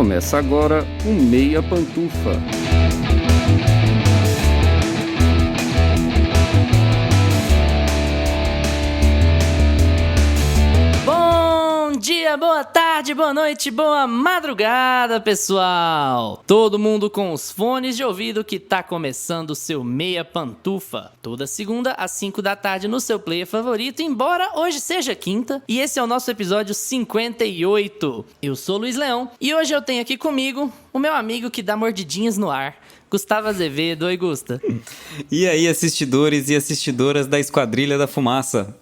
Começa agora o Meia Pantufa. Bom dia, boa tarde, boa noite, boa madrugada, pessoal! Todo mundo com os fones de ouvido que tá começando o seu Meia Pantufa. Toda segunda às 5 da tarde no seu player favorito, embora hoje seja quinta. E esse é o nosso episódio 58. Eu sou o Luiz Leão e hoje eu tenho aqui comigo o meu amigo que dá mordidinhas no ar, Gustavo Azevedo. Oi, Gusta. E aí, assistidores e assistidoras da Esquadrilha da Fumaça?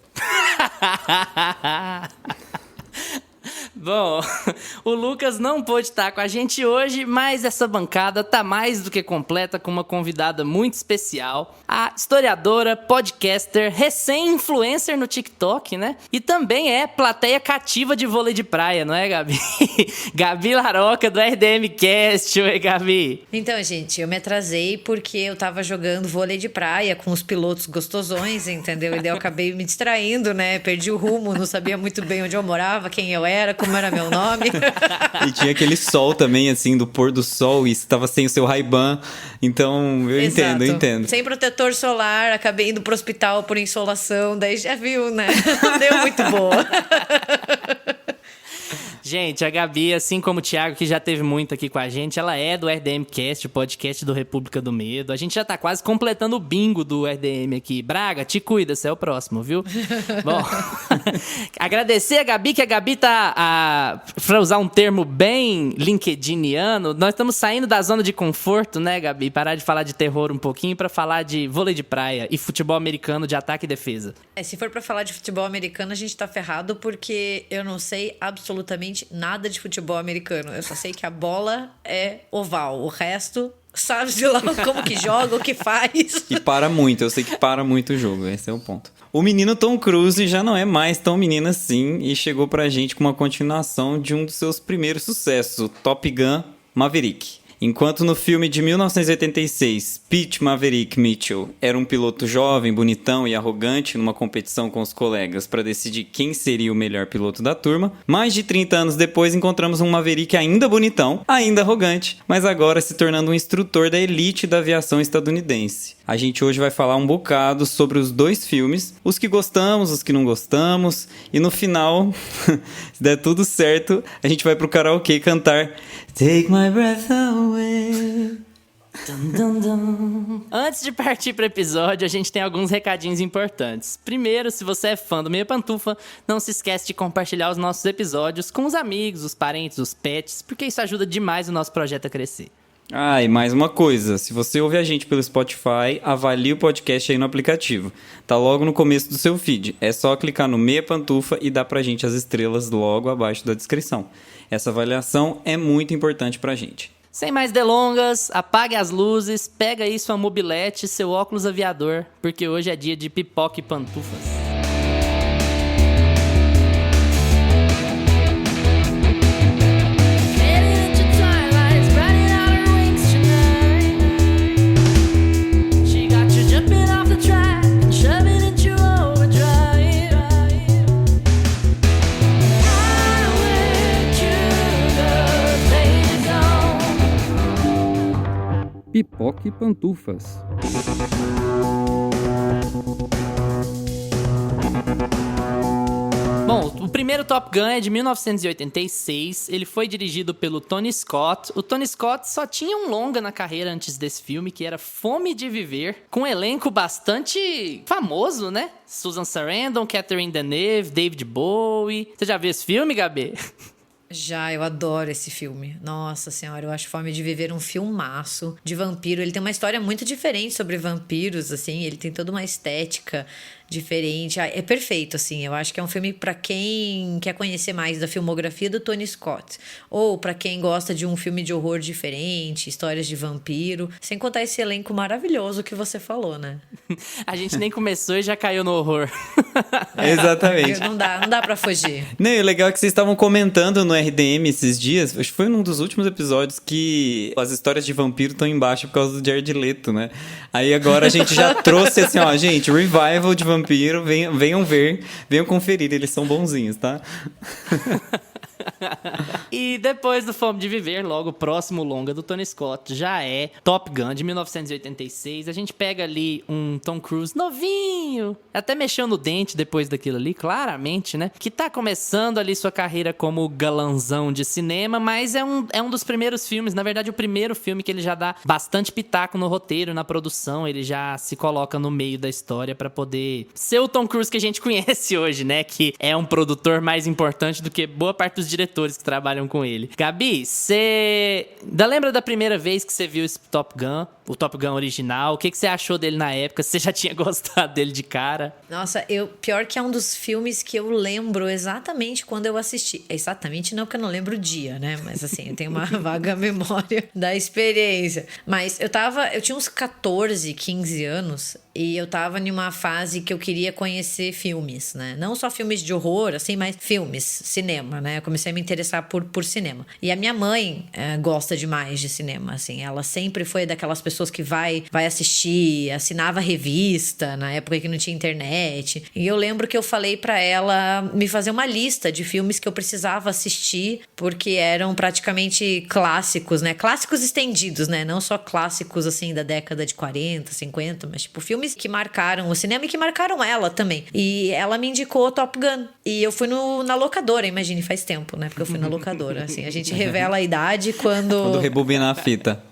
Bom, o Lucas não pôde estar com a gente hoje, mas essa bancada tá mais do que completa com uma convidada muito especial, a historiadora, podcaster, recém-influencer no TikTok, né? E também é plateia cativa de vôlei de praia, não é, Gabi? Gabi Laroca, do RDM Cast. Oi, Gabi. Então, gente, eu me atrasei porque eu tava jogando vôlei de praia com os pilotos gostosões, entendeu? E daí eu acabei me distraindo, né? Perdi o rumo, não sabia muito bem onde eu morava, quem eu era, como era meu nome. E tinha aquele sol também, assim, do pôr do sol, e estava sem o seu Ray-Ban. Então, eu Exato. entendo. Sem protetor solar, acabei indo pro hospital por insolação, daí já viu, né? Não deu muito boa. Gente, a Gabi, assim como o Thiago, que já teve muito aqui com a gente, ela é do RDM Cast, o podcast do República do Medo. A gente já tá quase completando o bingo do RDM aqui. Braga, te cuida, você é o próximo, viu? Bom, agradecer a Gabi, que a Gabi tá, pra usar um termo bem linkediniano, nós estamos saindo da zona de conforto, né, Gabi? Parar de falar de terror um pouquinho pra falar de vôlei de praia e futebol americano de ataque e defesa. Se for pra falar de futebol americano, a gente tá ferrado porque eu não sei absolutamente nada de futebol americano. Eu só sei que a bola é oval. O resto, sabe de lá como que joga, o que faz. E para muito, eu sei que para muito o jogo, esse é o ponto. O menino Tom Cruise já não é mais tão menino assim e chegou pra gente com uma continuação de um dos seus primeiros sucessos, o Top Gun Maverick. Enquanto no filme de 1986, Pete Maverick Mitchell era um piloto jovem, bonitão e arrogante numa competição com os colegas para decidir quem seria o melhor piloto da turma, mais de 30 anos depois encontramos um Maverick ainda bonitão, ainda arrogante, mas agora se tornando um instrutor da elite da aviação estadunidense. A gente hoje vai falar um bocado sobre os dois filmes, os que gostamos, os que não gostamos, e no final, se der tudo certo, a gente vai pro karaokê cantar Take My Breath Away. Dum, dum, dum. Antes de partir para o episódio, a gente tem alguns recadinhos importantes. Primeiro, se você é fã do Meia Pantufa, não se esquece de compartilhar os nossos episódios com os amigos, os parentes, os pets, porque isso ajuda demais o nosso projeto a crescer. Ah, e mais uma coisa, se você ouve a gente pelo Spotify, avalie o podcast aí no aplicativo. Tá logo no começo do seu feed, é só clicar no Meia Pantufa e dar pra gente as estrelas logo abaixo da descrição. Essa avaliação é muito importante pra gente. Sem mais delongas, apague as luzes, pega aí sua mobilete, seu óculos aviador, porque hoje é dia de pipoca e pantufas. Pipoca e Pantufas. Bom, o primeiro Top Gun é de 1986, ele foi dirigido pelo Tony Scott. O Tony Scott só tinha um longa na carreira antes desse filme, que era Fome de Viver, com um elenco bastante famoso, né? Susan Sarandon, Catherine Deneuve, David Bowie. Você já viu esse filme, Gabi? Já, eu adoro esse filme. Nossa senhora, eu acho Fome de Viver um filmaço de vampiro. Ele tem uma história muito diferente sobre vampiros, assim. Ele tem toda uma estética diferente. É perfeito, assim. Eu acho que é um filme pra quem quer conhecer mais da filmografia do Tony Scott. Ou pra quem gosta de um filme de horror diferente, histórias de vampiro. Sem contar esse elenco maravilhoso que você falou, né? A gente nem começou e já caiu no horror. Exatamente. Não dá pra fugir. Não, e o legal é que vocês estavam comentando no RDM esses dias, acho que foi num dos últimos episódios que as histórias de vampiro estão embaixo por causa do Jared Leto, né? Aí agora a gente já trouxe assim, ó, gente, revival de vampiro, venham ver, venham conferir, eles são bonzinhos, tá? E depois do Fome de Viver, logo o próximo longa do Tony Scott já é Top Gun, de 1986. A gente pega ali um Tom Cruise novinho, até mexeu no dente depois daquilo ali, claramente, né? Que tá começando ali sua carreira como galanzão de cinema, mas é um dos primeiros filmes, na verdade o primeiro filme que ele já dá bastante pitaco no roteiro, na produção, ele já se coloca no meio da história pra poder ser o Tom Cruise que a gente conhece hoje, né? Que é um produtor mais importante do que boa parte dos diretores que trabalham com ele. Gabi, você ainda lembra da primeira vez que você viu esse Top Gun? O Top Gun original? O que você achou dele na época? Você já tinha gostado dele de cara? Nossa, pior que é um dos filmes que eu lembro exatamente quando eu assisti. Exatamente não, porque eu não lembro o dia, né? Mas assim, eu tenho uma vaga memória da experiência. Mas eu tinha uns 14, 15 anos e eu tava em uma fase que eu queria conhecer filmes, né? Não só filmes de horror, assim, mas filmes, cinema, né? Eu comecei a me interessar por cinema. E a minha mãe gosta demais de cinema, assim. Ela sempre foi daquelas pessoas que vai assistir, assinava revista, na época que não tinha internet. E eu lembro que eu falei pra ela me fazer uma lista de filmes que eu precisava assistir, porque eram praticamente clássicos, né? Clássicos estendidos, né? Não só clássicos, assim, da década de 40, 50, mas, tipo, filmes que marcaram o cinema e que marcaram ela também. E ela me indicou Top Gun. E eu fui na locadora, imagine, faz tempo, né? Porque eu fui na locadora, assim. A gente revela a idade Quando rebobinar a fita.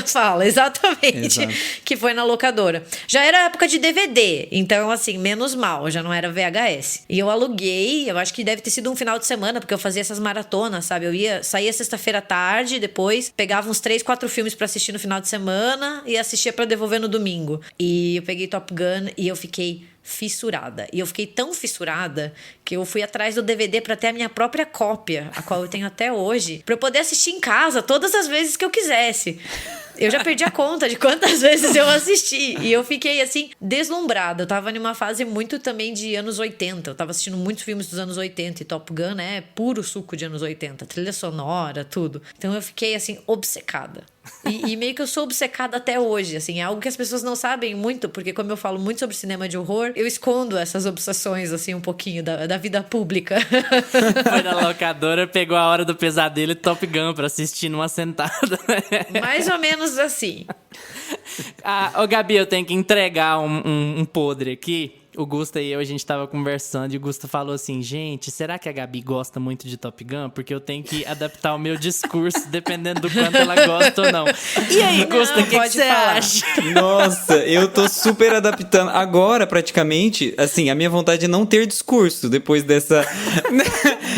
Fala, exatamente. Exato. Que foi na locadora. Já era época de DVD, então assim, menos mal, já não era VHS. E eu aluguei, eu acho que deve ter sido um final de semana, porque eu fazia essas maratonas, sabe? Saía sexta-feira à tarde, depois pegava uns 3, 4 filmes pra assistir no final de semana e assistia pra devolver no domingo. E eu peguei Top Gun e eu fiquei fissurada. E eu fiquei tão fissurada que eu fui atrás do DVD pra ter a minha própria cópia, a qual eu tenho até hoje, pra eu poder assistir em casa todas as vezes que eu quisesse. Eu já perdi a conta de quantas vezes eu assisti. E eu fiquei, assim, deslumbrada. Eu tava numa fase muito também de anos 80. Eu tava assistindo muitos filmes dos anos 80. E Top Gun é puro suco de anos 80. Trilha sonora, tudo. Então eu fiquei, assim, obcecada. E meio que eu sou obcecada até hoje, assim. É algo que as pessoas não sabem muito. Porque como eu falo muito sobre cinema de horror, eu escondo essas obsessões, assim, um pouquinho da vida pública. Foi na locadora, pegou a Hora do Pesadelo e Top Gun pra assistir numa sentada. Mais ou menos assim. Ô Gabi, eu tenho que entregar um podre aqui. O Gusta e eu, a gente tava conversando e o Gusta falou assim, gente, será que a Gabi gosta muito de Top Gun? Porque eu tenho que adaptar o meu discurso dependendo do quanto ela gosta ou não. E aí, Gusta, o que você acha? Nossa, eu tô super adaptando. Agora, praticamente, assim, a minha vontade é não ter discurso depois dessa...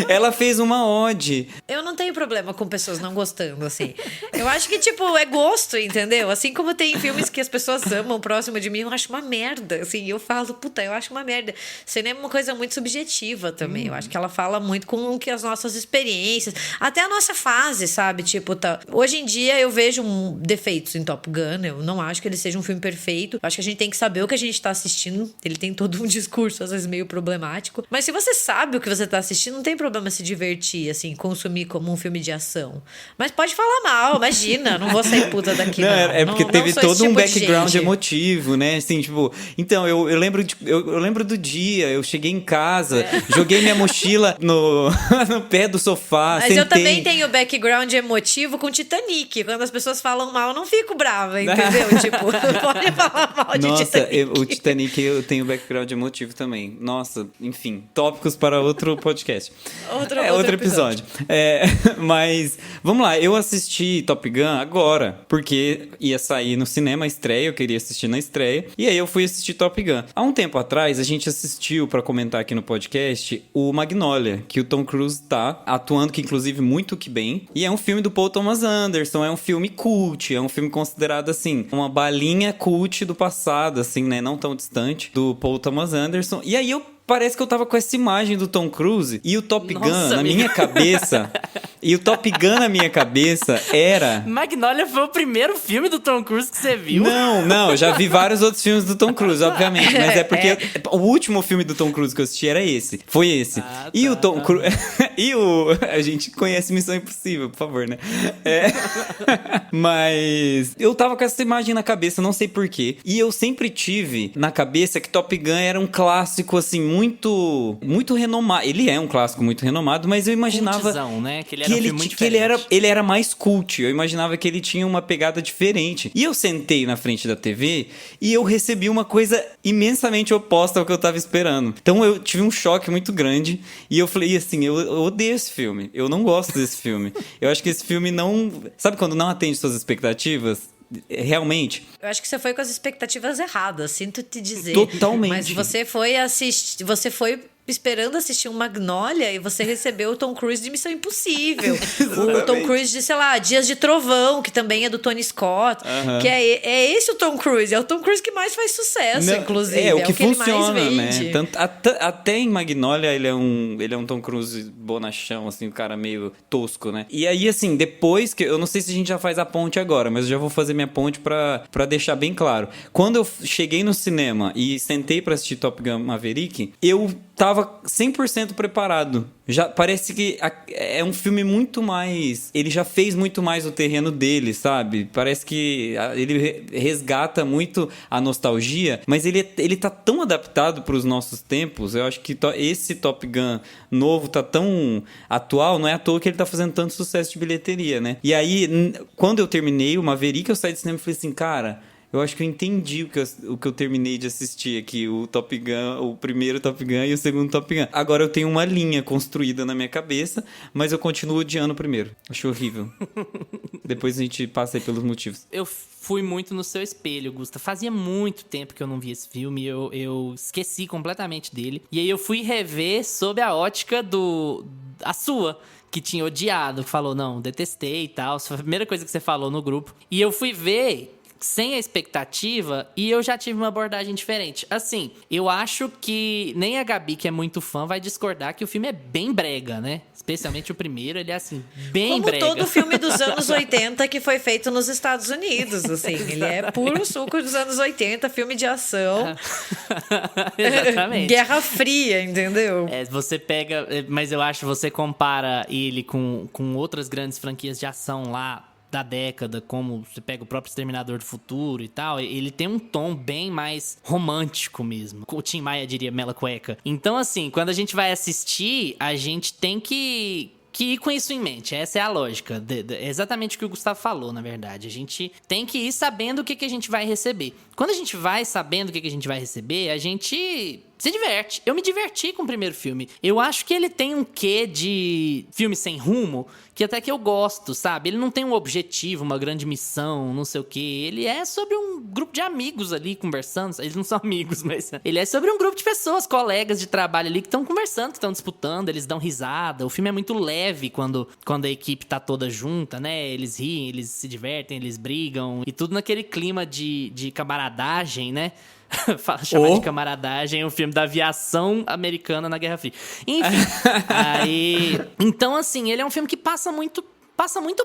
Ela fez uma ode. Eu não tenho problema com pessoas não gostando, assim. Eu acho que, tipo, é gosto, entendeu? Assim como tem filmes que as pessoas amam próximo de mim, eu acho uma merda, assim. Eu falo, puta, eu acho uma merda. Cinema é uma coisa muito subjetiva também. Eu acho que ela fala muito com que as nossas experiências, até a nossa fase, sabe? Tipo, hoje em dia eu vejo defeitos em Top Gun. Eu não acho que ele seja um filme perfeito. Eu acho que a gente tem que saber o que a gente tá assistindo. Ele tem todo um discurso, às vezes, meio problemático. Mas se você sabe o que você tá assistindo, não tem problema se divertir, assim, consumir como um filme de ação. Mas pode falar mal, imagina. Não vou sair puta daqui, não. É porque teve todo tipo um background gente. Emotivo, né? Assim, tipo... Então, eu lembro do dia. Eu cheguei em casa, joguei minha mochila no pé do sofá, Mas sentei. eu também tenho background emotivo com Titanic. Quando as pessoas falam mal, eu não fico brava, entendeu? Tipo, pode falar mal de Titanic. Nossa, o Titanic eu tenho background emotivo também. Nossa, enfim, tópicos para outro podcast. Outro episódio. Mas, vamos lá, eu assisti Top Gun agora, porque ia sair no cinema a estreia, eu queria assistir na estreia, e aí eu fui assistir Top Gun. Há um tempo atrás, a gente assistiu, pra comentar aqui no podcast, o Magnolia, que o Tom Cruise tá atuando, que inclusive muito que bem, e é um filme do Paul Thomas Anderson, é um filme cult, é um filme considerado, assim, uma balinha cult do passado, assim, né, não tão distante, do Paul Thomas Anderson, e aí parece que eu tava com essa imagem do Tom Cruise e o Top Gun na minha cabeça. E o Top Gun na minha cabeça era... Magnolia foi o primeiro filme do Tom Cruise que você viu? Não, eu já vi vários outros filmes do Tom Cruise, obviamente. Mas é porque o último filme do Tom Cruise que eu assisti era esse. Foi esse. E o Tom Cruise... A gente conhece Missão Impossível, por favor, né? Mas eu tava com essa imagem na cabeça, não sei porquê. E eu sempre tive na cabeça que Top Gun era um clássico, assim, muito renomado. Ele é um clássico muito renomado, mas eu imaginava Cultzão, né? Que ele era um filme muito diferente. Ele era mais cult. Eu imaginava que ele tinha uma pegada diferente. E eu sentei na frente da TV e eu recebi uma coisa imensamente oposta ao que eu tava esperando. Então eu tive um choque muito grande e eu falei assim, eu odeio esse filme. Eu não gosto desse filme. Eu acho que esse filme não... Sabe quando não atende suas expectativas? Realmente. Eu acho que você foi com as expectativas erradas, sinto te dizer. Totalmente. Mas você foi assistir, você foi esperando assistir um Magnolia e você recebeu o Tom Cruise de Missão Impossível. O Tom Cruise de, sei lá, Dias de Trovão, que também é do Tony Scott. Que é esse o Tom Cruise. É o Tom Cruise que mais faz sucesso, inclusive. É o que funciona, ele mais vende. Né? Até em Magnolia ele é um Tom Cruise bonachão, assim, um cara meio tosco, né? E aí, assim, depois que... Eu não sei se a gente já faz a ponte agora, mas eu já vou fazer minha ponte pra deixar bem claro. Quando eu cheguei no cinema e sentei pra assistir Top Gun Maverick, eu tava 100% preparado. Já parece que é um filme muito mais... Ele já fez muito mais o terreno dele, sabe? Parece que ele resgata muito a nostalgia, mas ele tá tão adaptado para os nossos tempos. Eu acho que esse Top Gun novo tá tão atual, não é à toa que ele tá fazendo tanto sucesso de bilheteria, né? E aí, quando eu terminei o Maverick, eu saí do cinema e falei assim, cara... Eu acho que eu entendi o que eu terminei de assistir aqui, o Top Gun, o primeiro Top Gun e o segundo Top Gun. Agora eu tenho uma linha construída na minha cabeça, mas eu continuo odiando o primeiro. Acho horrível. Depois a gente passa aí pelos motivos. Eu fui muito no seu espelho, Gusta. Fazia muito tempo que eu não vi esse filme, eu esqueci completamente dele. E aí eu fui rever sob a ótica a sua, que tinha odiado, que falou, não, detestei e tal. Foi a primeira coisa que você falou no grupo. E eu fui ver... sem a expectativa, e eu já tive uma abordagem diferente. Assim, eu acho que nem a Gabi, que é muito fã, vai discordar que o filme é bem brega, né? Especialmente o primeiro, ele é assim, bem brega. Como todo filme dos anos 80 que foi feito nos Estados Unidos, assim. Ele é puro suco dos anos 80, filme de ação. Exatamente. Guerra Fria, entendeu? Você pega... Mas eu acho que você compara ele com outras grandes franquias de ação lá, da década, como você pega o próprio Exterminador do Futuro e tal, ele tem um tom bem mais romântico mesmo. O Tim Maia diria mela cueca. Então, assim, quando a gente vai assistir, a gente tem que ir com isso em mente. Essa é a lógica. É exatamente o que o Gustavo falou, na verdade. A gente tem que ir sabendo o que a gente vai receber. Quando a gente vai sabendo o que a gente vai receber, a gente se diverte. Eu me diverti com o primeiro filme. Eu acho que ele tem um quê de filme sem rumo, que até que eu gosto, sabe? Ele não tem um objetivo, uma grande missão, não sei o quê. Ele é sobre um grupo de amigos ali conversando. Eles não são amigos, mas... Ele é sobre um grupo de pessoas, colegas de trabalho ali, que estão conversando, que estão disputando, eles dão risada. O filme é muito leve quando a equipe tá toda junta, né? Eles riem, eles se divertem, eles brigam. E tudo naquele clima de camaradagem, né? Chamar de camaradagem, um filme da aviação americana na Guerra Fria. Enfim, então, assim, ele é um filme que passa muito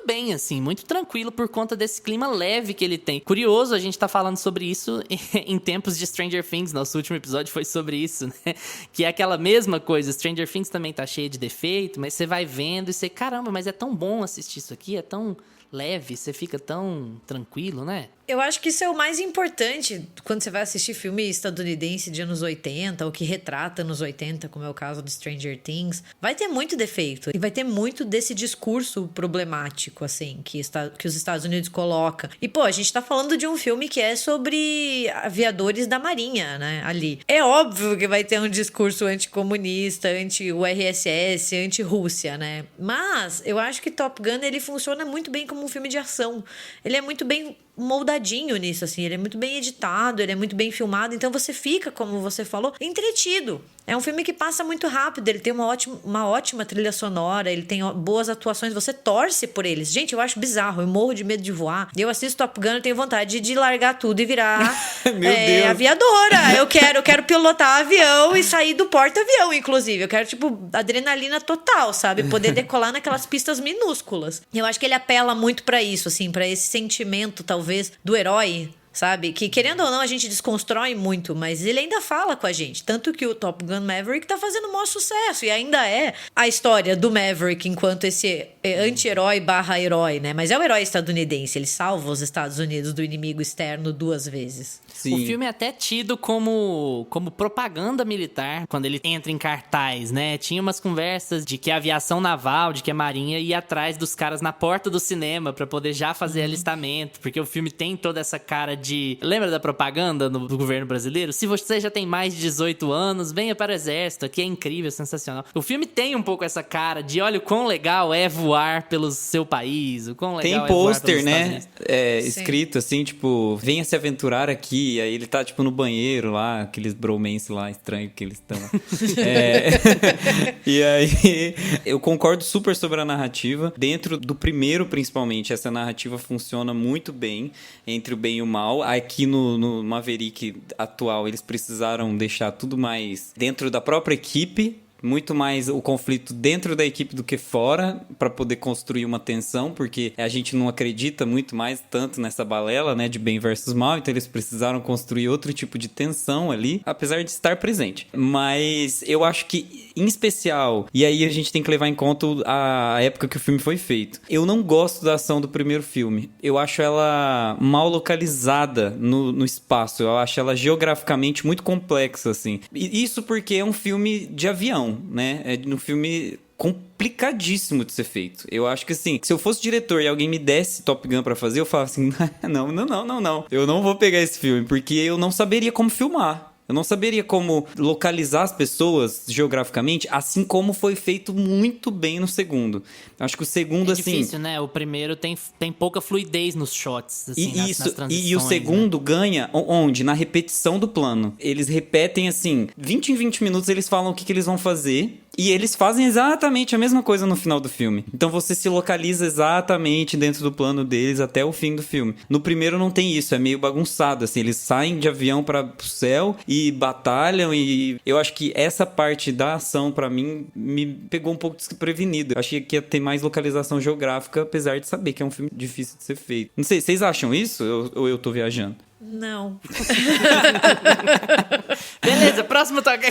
bem, assim, muito tranquilo por conta desse clima leve que ele tem. Curioso, a gente tá falando sobre isso em tempos de Stranger Things. Nosso último episódio foi sobre isso, né? Que é aquela mesma coisa. Stranger Things também tá cheio de defeito, mas você vai vendo e você, caramba, mas é tão bom assistir isso aqui, é tão leve, você fica tão tranquilo, né? Eu acho que isso é o mais importante quando você vai assistir filme estadunidense de anos 80, ou que retrata anos 80, como é o caso do Stranger Things. Vai ter muito defeito. E vai ter muito desse discurso problemático, assim, que os Estados Unidos colocam. E, pô, a gente tá falando de um filme que é sobre aviadores da Marinha, né, ali. É óbvio que vai ter um discurso anticomunista, anti-URSS, anti-Rússia, né? Mas eu acho que Top Gun, ele funciona muito bem como um filme de ação. Ele é muito bem moldadinho nisso, assim, ele é muito bem editado, ele é muito bem filmado, então você fica, como você falou, entretido. É um filme que passa muito rápido, ele tem uma ótima trilha sonora, ele tem boas atuações, você torce por eles. Gente, eu acho bizarro, eu morro de medo de voar. Eu assisto Top Gun, eu tenho vontade de largar tudo e virar aviadora. Eu quero pilotar avião e sair do porta-avião, inclusive. Eu quero, tipo, adrenalina total, sabe? Poder decolar naquelas pistas minúsculas. Eu acho que ele apela muito pra isso, assim, pra esse sentimento, talvez, do herói, sabe? Que, querendo ou não, a gente desconstrói muito, mas ele ainda fala com a gente. Tanto que o Top Gun Maverick tá fazendo o maior sucesso. E ainda é a história do Maverick enquanto esse anti-herói /herói, né? Mas é o herói estadunidense. Ele salva os Estados Unidos do inimigo externo 2 vezes. Sim. O filme é até tido como propaganda militar, quando ele entra em cartaz, né? Tinha umas conversas de que a aviação naval, de que a marinha ia atrás dos caras na porta do cinema pra poder já fazer alistamento, porque o filme tem toda essa cara de... Lembra da propaganda do governo brasileiro? Se você já tem mais de 18 anos, venha para o exército, aqui é incrível, sensacional. O filme tem um pouco essa cara de, olha o quão legal é voar pelo seu país, o quão legal Tem é voar pelos pôster, Estados né? Unidos. Escrito assim, tipo, venha se aventurar aqui. Aí ele tá, tipo, no banheiro lá, aqueles bromance lá, estranho que eles estão lá. E aí, eu concordo super sobre a narrativa. Dentro do primeiro, principalmente, essa narrativa funciona muito bem entre o bem e o mal. Aqui no Maverick atual, eles precisaram deixar tudo mais dentro da própria equipe. Muito mais o conflito dentro da equipe do que fora, para poder construir uma tensão, porque a gente não acredita muito mais tanto nessa balela, né, de bem versus mal, então eles precisaram construir outro tipo de tensão ali, apesar de estar presente. Mas eu acho que, em especial, e aí a gente tem que levar em conta a época que o filme foi feito. Eu não gosto da ação do primeiro filme. Eu acho ela mal localizada no espaço. Eu acho ela geograficamente muito complexa, assim. E isso porque é um filme de avião, né? É um filme complicadíssimo de ser feito. Eu acho que assim, se eu fosse diretor e alguém me desse Top Gun pra fazer, eu falava assim, não. Eu não vou pegar esse filme, porque eu não saberia como filmar. Eu não saberia como localizar as pessoas geograficamente, assim como foi feito muito bem no segundo. Acho que o segundo, assim... É difícil, né? O primeiro tem pouca fluidez nos shots, assim, nas transições. E o segundo, né, ganha onde? Na repetição do plano. Eles repetem, assim, 20 em 20 minutos eles falam o que eles vão fazer... E eles fazem exatamente a mesma coisa no final do filme. Então você se localiza exatamente dentro do plano deles até o fim do filme. No primeiro não tem isso, é meio bagunçado, assim. Eles saem de avião para o céu e batalham, e eu acho que essa parte da ação, pra mim, me pegou um pouco desprevenido. Eu achei que ia ter mais localização geográfica, apesar de saber que é um filme difícil de ser feito. Não sei, vocês acham isso ou eu tô viajando? Não. Beleza, próximo toque.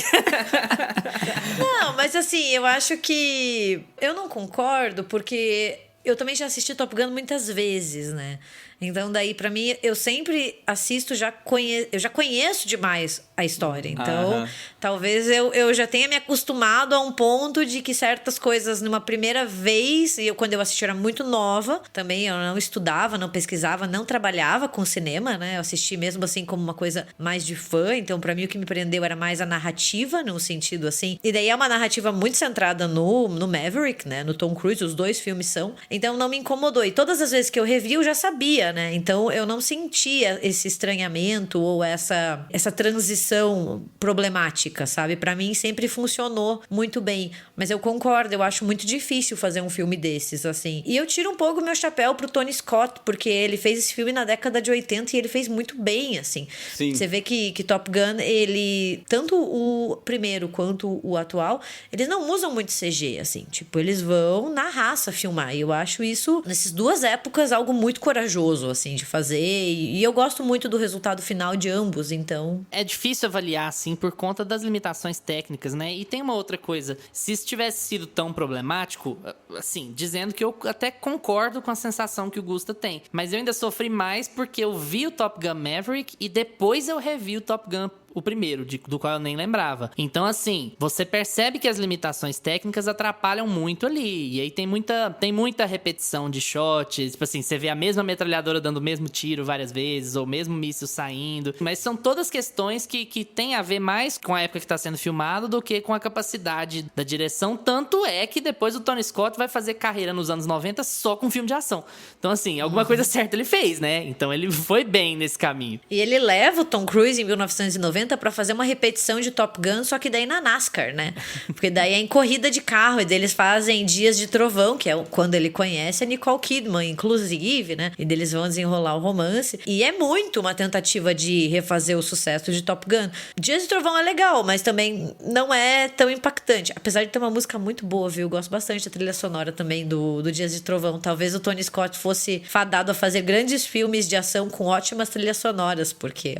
Não, mas assim, eu acho que... Eu não concordo, porque eu também já assisti Top Gun muitas vezes, né? Então, daí, pra mim, eu sempre assisto, eu já conheço demais a história. Então, talvez eu já tenha me acostumado a um ponto de que certas coisas, numa primeira vez, e quando eu assisti era muito nova, também eu não estudava, não pesquisava, não trabalhava com cinema, né? Eu assisti mesmo assim como uma coisa mais de fã. Então, pra mim, o que me prendeu era mais a narrativa, num sentido assim. E daí é uma narrativa muito centrada no Maverick, né? No Tom Cruise, os dois filmes são. Então, não me incomodou. E todas as vezes que eu revi, eu já sabia, né? Então eu não sentia esse estranhamento ou essa transição problemática, sabe? Pra mim sempre funcionou muito bem, mas eu concordo, eu acho muito difícil fazer um filme desses, assim. E eu tiro um pouco meu chapéu pro Tony Scott, porque ele fez esse filme na década de 80 e ele fez muito bem, assim. Sim. Você vê que Top Gun, ele, tanto o primeiro quanto o atual, eles não usam muito CG, assim, tipo, eles vão na raça filmar, e eu acho isso, nessas duas épocas, algo muito corajoso, assim, de fazer, e eu gosto muito do resultado final de ambos, então... É difícil avaliar, assim, por conta das limitações técnicas, né? E tem uma outra coisa, se isso tivesse sido tão problemático, assim, dizendo que eu até concordo com a sensação que o Gusta tem, mas eu ainda sofri mais porque eu vi o Top Gun Maverick e depois eu revi o Top Gun o primeiro, do qual eu nem lembrava. Então, assim, você percebe que as limitações técnicas atrapalham muito ali. E aí tem muita repetição de shots. Tipo assim, você vê a mesma metralhadora dando o mesmo tiro várias vezes, ou o mesmo míssil saindo. Mas são todas questões que tem a ver mais com a época que está sendo filmado do que com a capacidade da direção. Tanto é que depois o Tony Scott vai fazer carreira nos anos 90 só com filme de ação. Então, assim, alguma coisa certa ele fez, né? Então ele foi bem nesse caminho. E ele leva o Tom Cruise em 1990 pra fazer uma repetição de Top Gun, só que daí na NASCAR, né? Porque daí é em corrida de carro, e daí eles fazem Dias de Trovão, que é quando ele conhece a Nicole Kidman, inclusive, né? E daí eles vão desenrolar o romance. E é muito uma tentativa de refazer o sucesso de Top Gun. Dias de Trovão é legal, mas também não é tão impactante. Apesar de ter uma música muito boa, viu? Eu gosto bastante da trilha sonora também do Dias de Trovão. Talvez o Tony Scott fosse fadado a fazer grandes filmes de ação com ótimas trilhas sonoras, porque...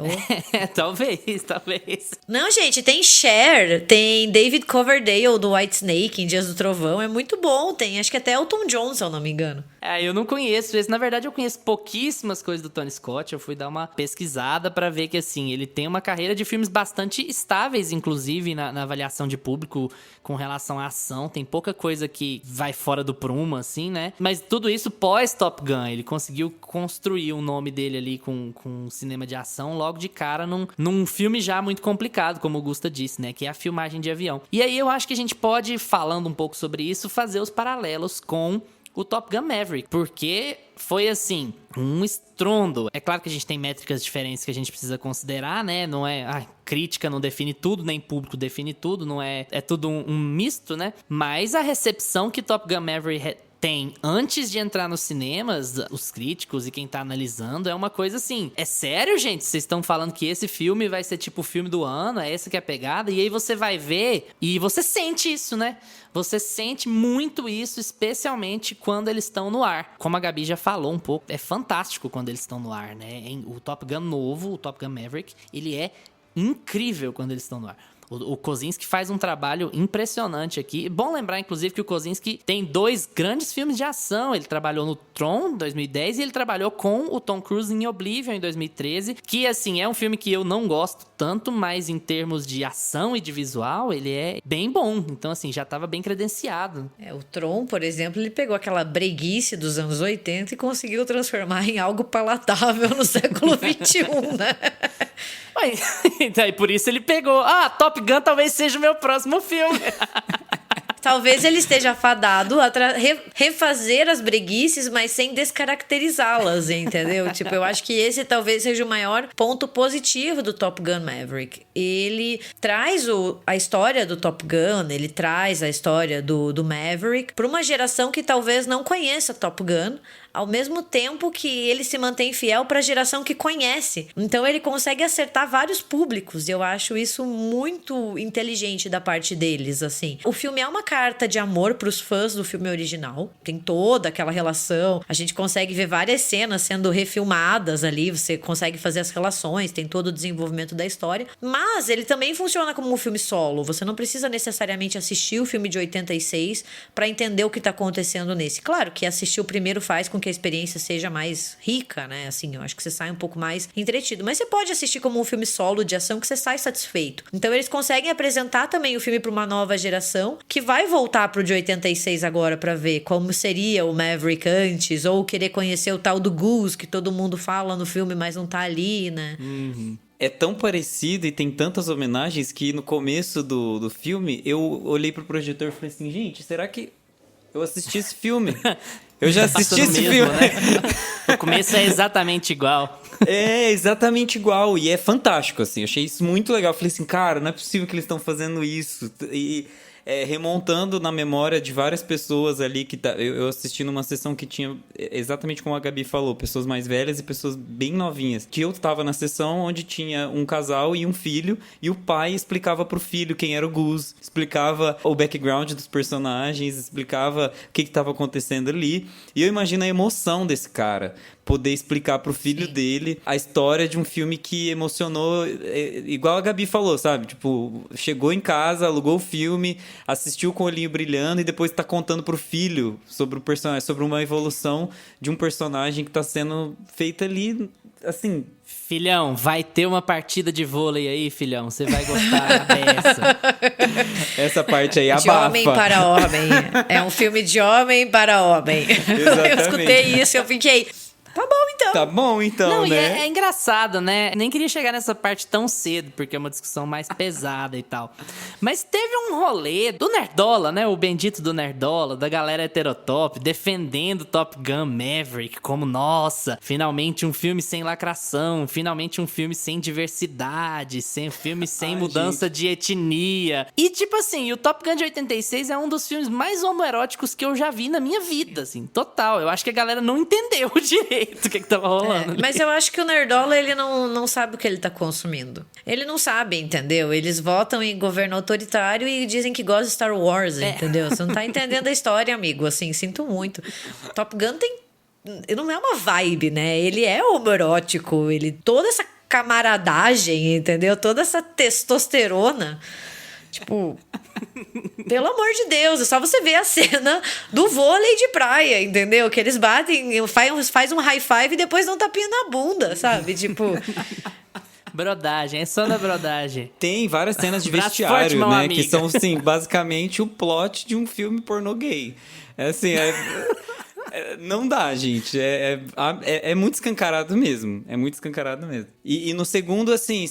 Talvez. talvez. Não, gente, tem Cher, tem David Coverdale do Whitesnake em Dias do Trovão, é muito bom. Tem, acho que até Elton John, se eu não me engano. Eu não conheço esse. Na verdade, eu conheço pouquíssimas coisas do Tony Scott. Eu fui dar uma pesquisada pra ver que, assim, ele tem uma carreira de filmes bastante estáveis, inclusive, na avaliação de público com relação à ação. Tem pouca coisa que vai fora do prumo, assim, né? Mas tudo isso pós-Top Gun. Ele conseguiu construir o nome dele ali com cinema de ação logo de cara num filme já muito complicado, como o Gusta disse, né? Que é a filmagem de avião. E aí eu acho que a gente pode, falando um pouco sobre isso, fazer os paralelos com o Top Gun Maverick, porque foi assim, um estrondo. É claro que a gente tem métricas diferentes que a gente precisa considerar, né? Não é, crítica não define tudo, nem público define tudo, não é tudo um misto, né? Mas a recepção que Top Gun Maverick tem antes de entrar nos cinemas, os críticos e quem tá analisando, é uma coisa assim, é sério, gente? Vocês estão falando que esse filme vai ser tipo o filme do ano, é essa que é a pegada? E aí você vai ver e você sente isso, né? Você sente muito isso, especialmente quando eles estão no ar. Como a Gabi já falou um pouco, é fantástico quando eles estão no ar, né? O Top Gun novo, o Top Gun Maverick, ele é incrível quando eles estão no ar. O Kosinski faz um trabalho impressionante aqui. É bom lembrar, inclusive, que o Kosinski tem 2 grandes filmes de ação. Ele trabalhou no Tron, em 2010, e ele trabalhou com o Tom Cruise em Oblivion, em 2013. Que, assim, é um filme que eu não gosto tanto, mas em termos de ação e de visual, ele é bem bom. Então, assim, já estava bem credenciado. O Tron, por exemplo, ele pegou aquela breguice dos anos 80 e conseguiu transformar em algo palatável no século XXI, né? Então, por isso ele pegou. Top Gun talvez seja o meu próximo filme. Talvez ele esteja fadado a refazer as breguices, mas sem descaracterizá-las, entendeu? Tipo, eu acho que esse talvez seja o maior ponto positivo do Top Gun Maverick. Ele traz a história do Top Gun, ele traz a história do Maverick para uma geração que talvez não conheça Top Gun, ao mesmo tempo que ele se mantém fiel para a geração que conhece. Então ele consegue acertar vários públicos, e eu acho isso muito inteligente da parte deles, assim. O filme é uma carta de amor para os fãs do filme original, tem toda aquela relação, a gente consegue ver várias cenas sendo refilmadas ali, você consegue fazer as relações, tem todo o desenvolvimento da história, mas ele também funciona como um filme solo, você não precisa necessariamente assistir o filme de 86 para entender o que está acontecendo nesse. Claro que assistir o primeiro faz com que a experiência seja mais rica, né? Assim, eu acho que você sai um pouco mais entretido. Mas você pode assistir como um filme solo de ação que você sai satisfeito. Então eles conseguem apresentar também o filme para uma nova geração que vai voltar pro de 86 agora para ver como seria o Maverick antes, ou querer conhecer o tal do Goose que todo mundo fala no filme, mas não tá ali, né? Uhum. É tão parecido e tem tantas homenagens que no começo do filme eu olhei pro projetor e falei assim, gente, será que eu assisti esse filme? Eu já assisti esse filme. Né? O começo é exatamente igual. É exatamente igual. E é fantástico, assim. Eu achei isso muito legal. Eu falei assim, cara, não é possível que eles estão fazendo isso. E remontando na memória de várias pessoas ali que eu assisti numa sessão que tinha, exatamente como a Gabi falou, pessoas mais velhas e pessoas bem novinhas. Que eu tava na sessão onde tinha um casal e um filho, e o pai explicava pro filho quem era o Goose, explicava o background dos personagens, explicava o que tava acontecendo ali. E eu imagino a emoção desse cara, poder explicar pro filho dele a história de um filme que emocionou, igual a Gabi falou, sabe? Tipo, chegou em casa, alugou o filme, assistiu com o olhinho brilhando e depois tá contando pro filho sobre o personagem, sobre uma evolução de um personagem que tá sendo feita ali, assim... Filhão, vai ter uma partida de vôlei aí, filhão. Você vai gostar dessa. Essa parte aí abafa. De homem para homem. É um filme de homem para homem. Exatamente. Eu escutei isso e eu fiquei... Tá bom, então. Tá bom, então, não, né? E é engraçado, né? Nem queria chegar nessa parte tão cedo, porque é uma discussão mais pesada e tal. Mas teve um rolê do Nerdola, né? O bendito do Nerdola, da galera heterotop, defendendo Top Gun Maverick como, nossa, finalmente um filme sem lacração, finalmente um filme sem diversidade, sem filme sem mudança de etnia. E, tipo assim, o Top Gun de 86 é um dos filmes mais homoeróticos que eu já vi na minha vida, assim, total. Eu acho que a galera não entendeu direito o que tava rolando. Mas eu acho que o Nerdola, ele não sabe o que ele tá consumindo. Ele não sabe, entendeu? Eles votam em governo autoritário e dizem que gostam de Star Wars, entendeu? Você não tá entendendo a história, amigo. Assim, sinto muito. Top Gun não é uma vibe, né? Ele é homoerótico, toda essa camaradagem, entendeu? Toda essa testosterona. Tipo, pelo amor de Deus, é só você ver a cena do vôlei de praia, entendeu? Que eles batem, faz um high five e depois dão um tapinha na bunda, sabe? Tipo... Brodagem, é só na brodagem. Tem várias cenas de Braço vestiário, forte, meu né? amigo. Que são, assim, basicamente o plot de um filme pornô gay. É assim, não dá, gente. É muito escancarado mesmo. É muito escancarado mesmo. E no segundo, assim,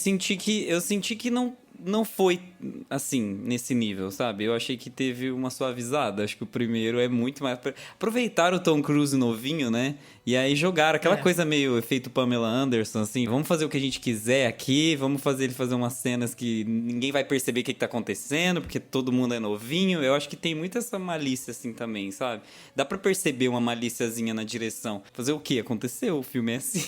eu senti que não foi, assim, nesse nível, sabe? Eu achei que teve uma suavizada. Acho que o primeiro é muito mais... Aproveitaram o Tom Cruise novinho, né? E aí jogaram aquela coisa meio efeito Pamela Anderson, assim. Vamos fazer o que a gente quiser aqui. Vamos fazer ele fazer umas cenas que ninguém vai perceber o que tá acontecendo, porque todo mundo é novinho. Eu acho que tem muita essa malícia, assim, também, sabe? Dá pra perceber uma malíciazinha na direção. Fazer o quê? Aconteceu, o filme é assim...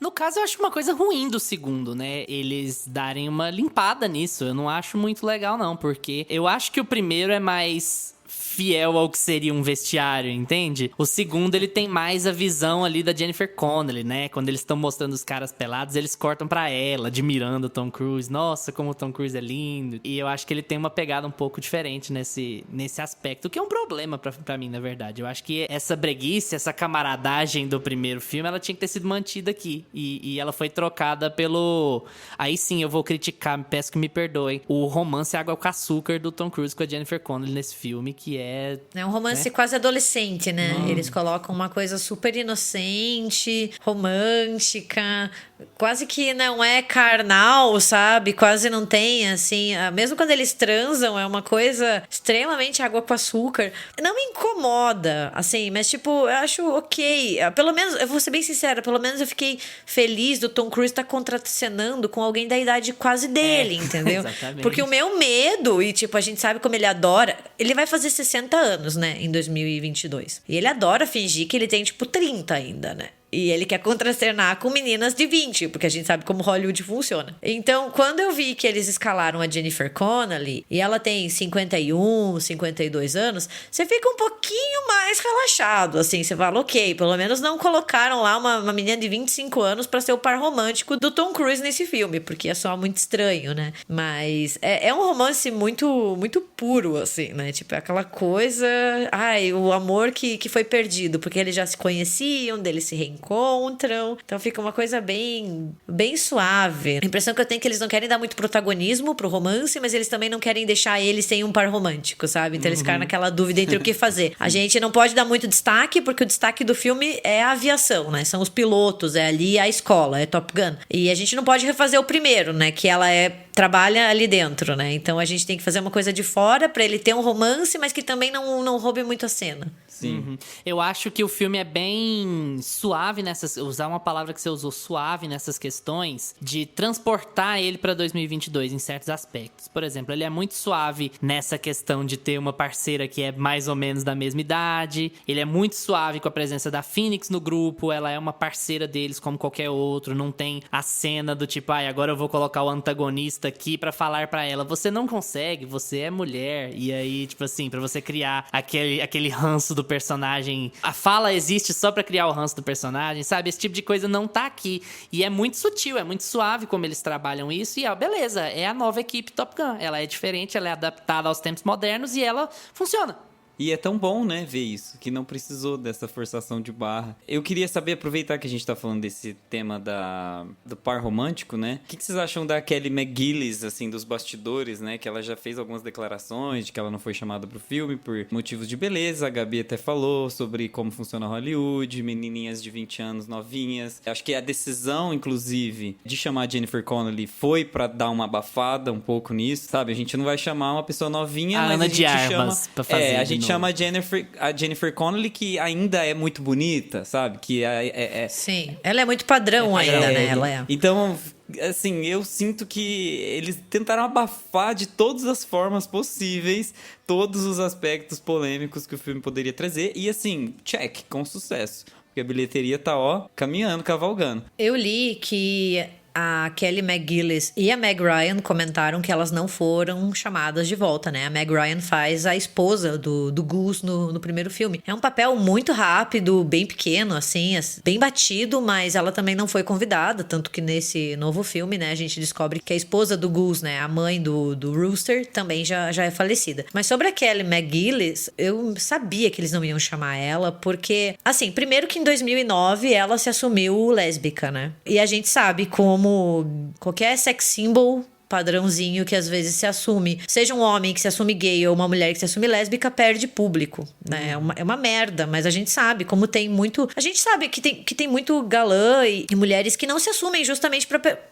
No caso, eu acho uma coisa ruim do segundo, né? Eles darem uma limpada nisso. Eu não acho muito legal, não. Porque eu acho que o primeiro é mais fiel ao que seria um vestiário, entende? O segundo, ele tem mais a visão ali da Jennifer Connelly, né? Quando eles estão mostrando os caras pelados, eles cortam pra ela, admirando o Tom Cruise. Nossa, como o Tom Cruise é lindo. E eu acho que ele tem uma pegada um pouco diferente nesse aspecto, o que é um problema pra mim, na verdade. Eu acho que essa breguice, essa camaradagem do primeiro filme, ela tinha que ter sido mantida aqui. E ela foi trocada pelo... Aí sim, eu vou criticar, peço que me perdoem. O romance Água com Açúcar do Tom Cruise com a Jennifer Connelly nesse filme, que é... É um romance quase adolescente, né? Eles colocam uma coisa super inocente, romântica, quase que não é carnal, sabe? Quase não tem, assim... Mesmo quando eles transam, é uma coisa extremamente água com açúcar. Não me incomoda, assim, mas tipo, eu acho ok. Pelo menos, eu vou ser bem sincera, pelo menos eu fiquei feliz do Tom Cruise estar contracenando com alguém da idade quase dele, entendeu? Exatamente. Porque o meu medo, e tipo, a gente sabe como ele adora... Ele vai fazer 60 anos, né, em 2022. E ele adora fingir que ele tem, tipo, 30 ainda, né? E ele quer contracenar com meninas de 20, porque a gente sabe como Hollywood funciona. Então, quando eu vi que eles escalaram a Jennifer Connelly, e ela tem 51, 52 anos, você fica um pouquinho mais relaxado, assim. Você fala, ok, pelo menos não colocaram lá uma menina de 25 anos pra ser o par romântico do Tom Cruise nesse filme, porque é só muito estranho, né? Mas é um romance muito, muito puro, assim, né? Tipo, é aquela coisa... Ai, o amor que foi perdido, porque eles já se conheciam, deles se reencontram. Então fica uma coisa bem suave. A impressão que eu tenho é que eles não querem dar muito protagonismo pro romance, mas eles também não querem deixar eles sem um par romântico, sabe? Então eles ficaram naquela dúvida entre o que fazer. A gente não pode dar muito destaque, porque o destaque do filme é a aviação, né? São os pilotos, é ali a escola, é Top Gun. E a gente não pode refazer o primeiro, né? Que ela trabalha ali dentro, né? Então a gente tem que fazer uma coisa de fora pra ele ter um romance, mas que também não roube muito a cena. Sim. Uhum. Eu acho que o filme é bem suave nessas... Usar uma palavra que você usou, suave nessas questões, de transportar ele pra 2022 em certos aspectos. Por exemplo, ele é muito suave nessa questão de ter uma parceira que é mais ou menos da mesma idade. Ele é muito suave com a presença da Phoenix no grupo. Ela é uma parceira deles como qualquer outro. Não tem a cena do tipo, agora eu vou colocar o antagonista aqui pra falar pra ela, você não consegue, você é mulher. E aí, tipo assim, pra você criar aquele ranço do personagem. A fala existe só pra criar o ranço do personagem, sabe? Esse tipo de coisa não tá aqui. E é muito sutil, é muito suave como eles trabalham isso. E, beleza, é a nova equipe Top Gun. Ela é diferente, ela é adaptada aos tempos modernos e ela funciona. E é tão bom, né, ver isso, que não precisou dessa forçação de barra. Eu queria saber, aproveitar que a gente tá falando desse tema do par romântico, né? O que vocês acham da Kelly McGillis, assim, dos bastidores, né? Que ela já fez algumas declarações de que ela não foi chamada pro filme por motivos de beleza. A Gabi até falou sobre como funciona Hollywood, menininhas de 20 anos novinhas. Acho que a decisão, inclusive, de chamar a Jennifer Connelly foi pra dar uma abafada um pouco nisso, sabe? A gente não vai chamar uma pessoa novinha, mas Ana a gente de Armas chama... pra fazer a gente novo. chama a Jennifer Connelly, que ainda é muito bonita, sabe? Que Sim, ela é muito padrão ainda, né? Ela é. Então, assim, eu sinto que eles tentaram abafar de todas as formas possíveis todos os aspectos polêmicos que o filme poderia trazer. E, assim, check, com sucesso. Porque a bilheteria tá, caminhando, cavalgando. Eu li que a Kelly McGillis e a Meg Ryan comentaram que elas não foram chamadas de volta, né? A Meg Ryan faz a esposa do Goose no primeiro filme. É um papel muito rápido, bem pequeno, assim, bem batido, mas ela também não foi convidada, tanto que nesse novo filme, né, a gente descobre que a esposa do Goose, né, a mãe do Rooster, também já é falecida. Mas sobre a Kelly McGillis, eu sabia que eles não iam chamar ela, porque, assim, primeiro que em 2009 ela se assumiu lésbica, né? E a gente sabe como qualquer sex symbol padrãozinho que às vezes se assume, seja um homem que se assume gay ou uma mulher que se assume lésbica, perde público, né? É uma merda, mas a gente sabe como tem muito... A gente sabe que tem muito galã e mulheres que não se assumem justamente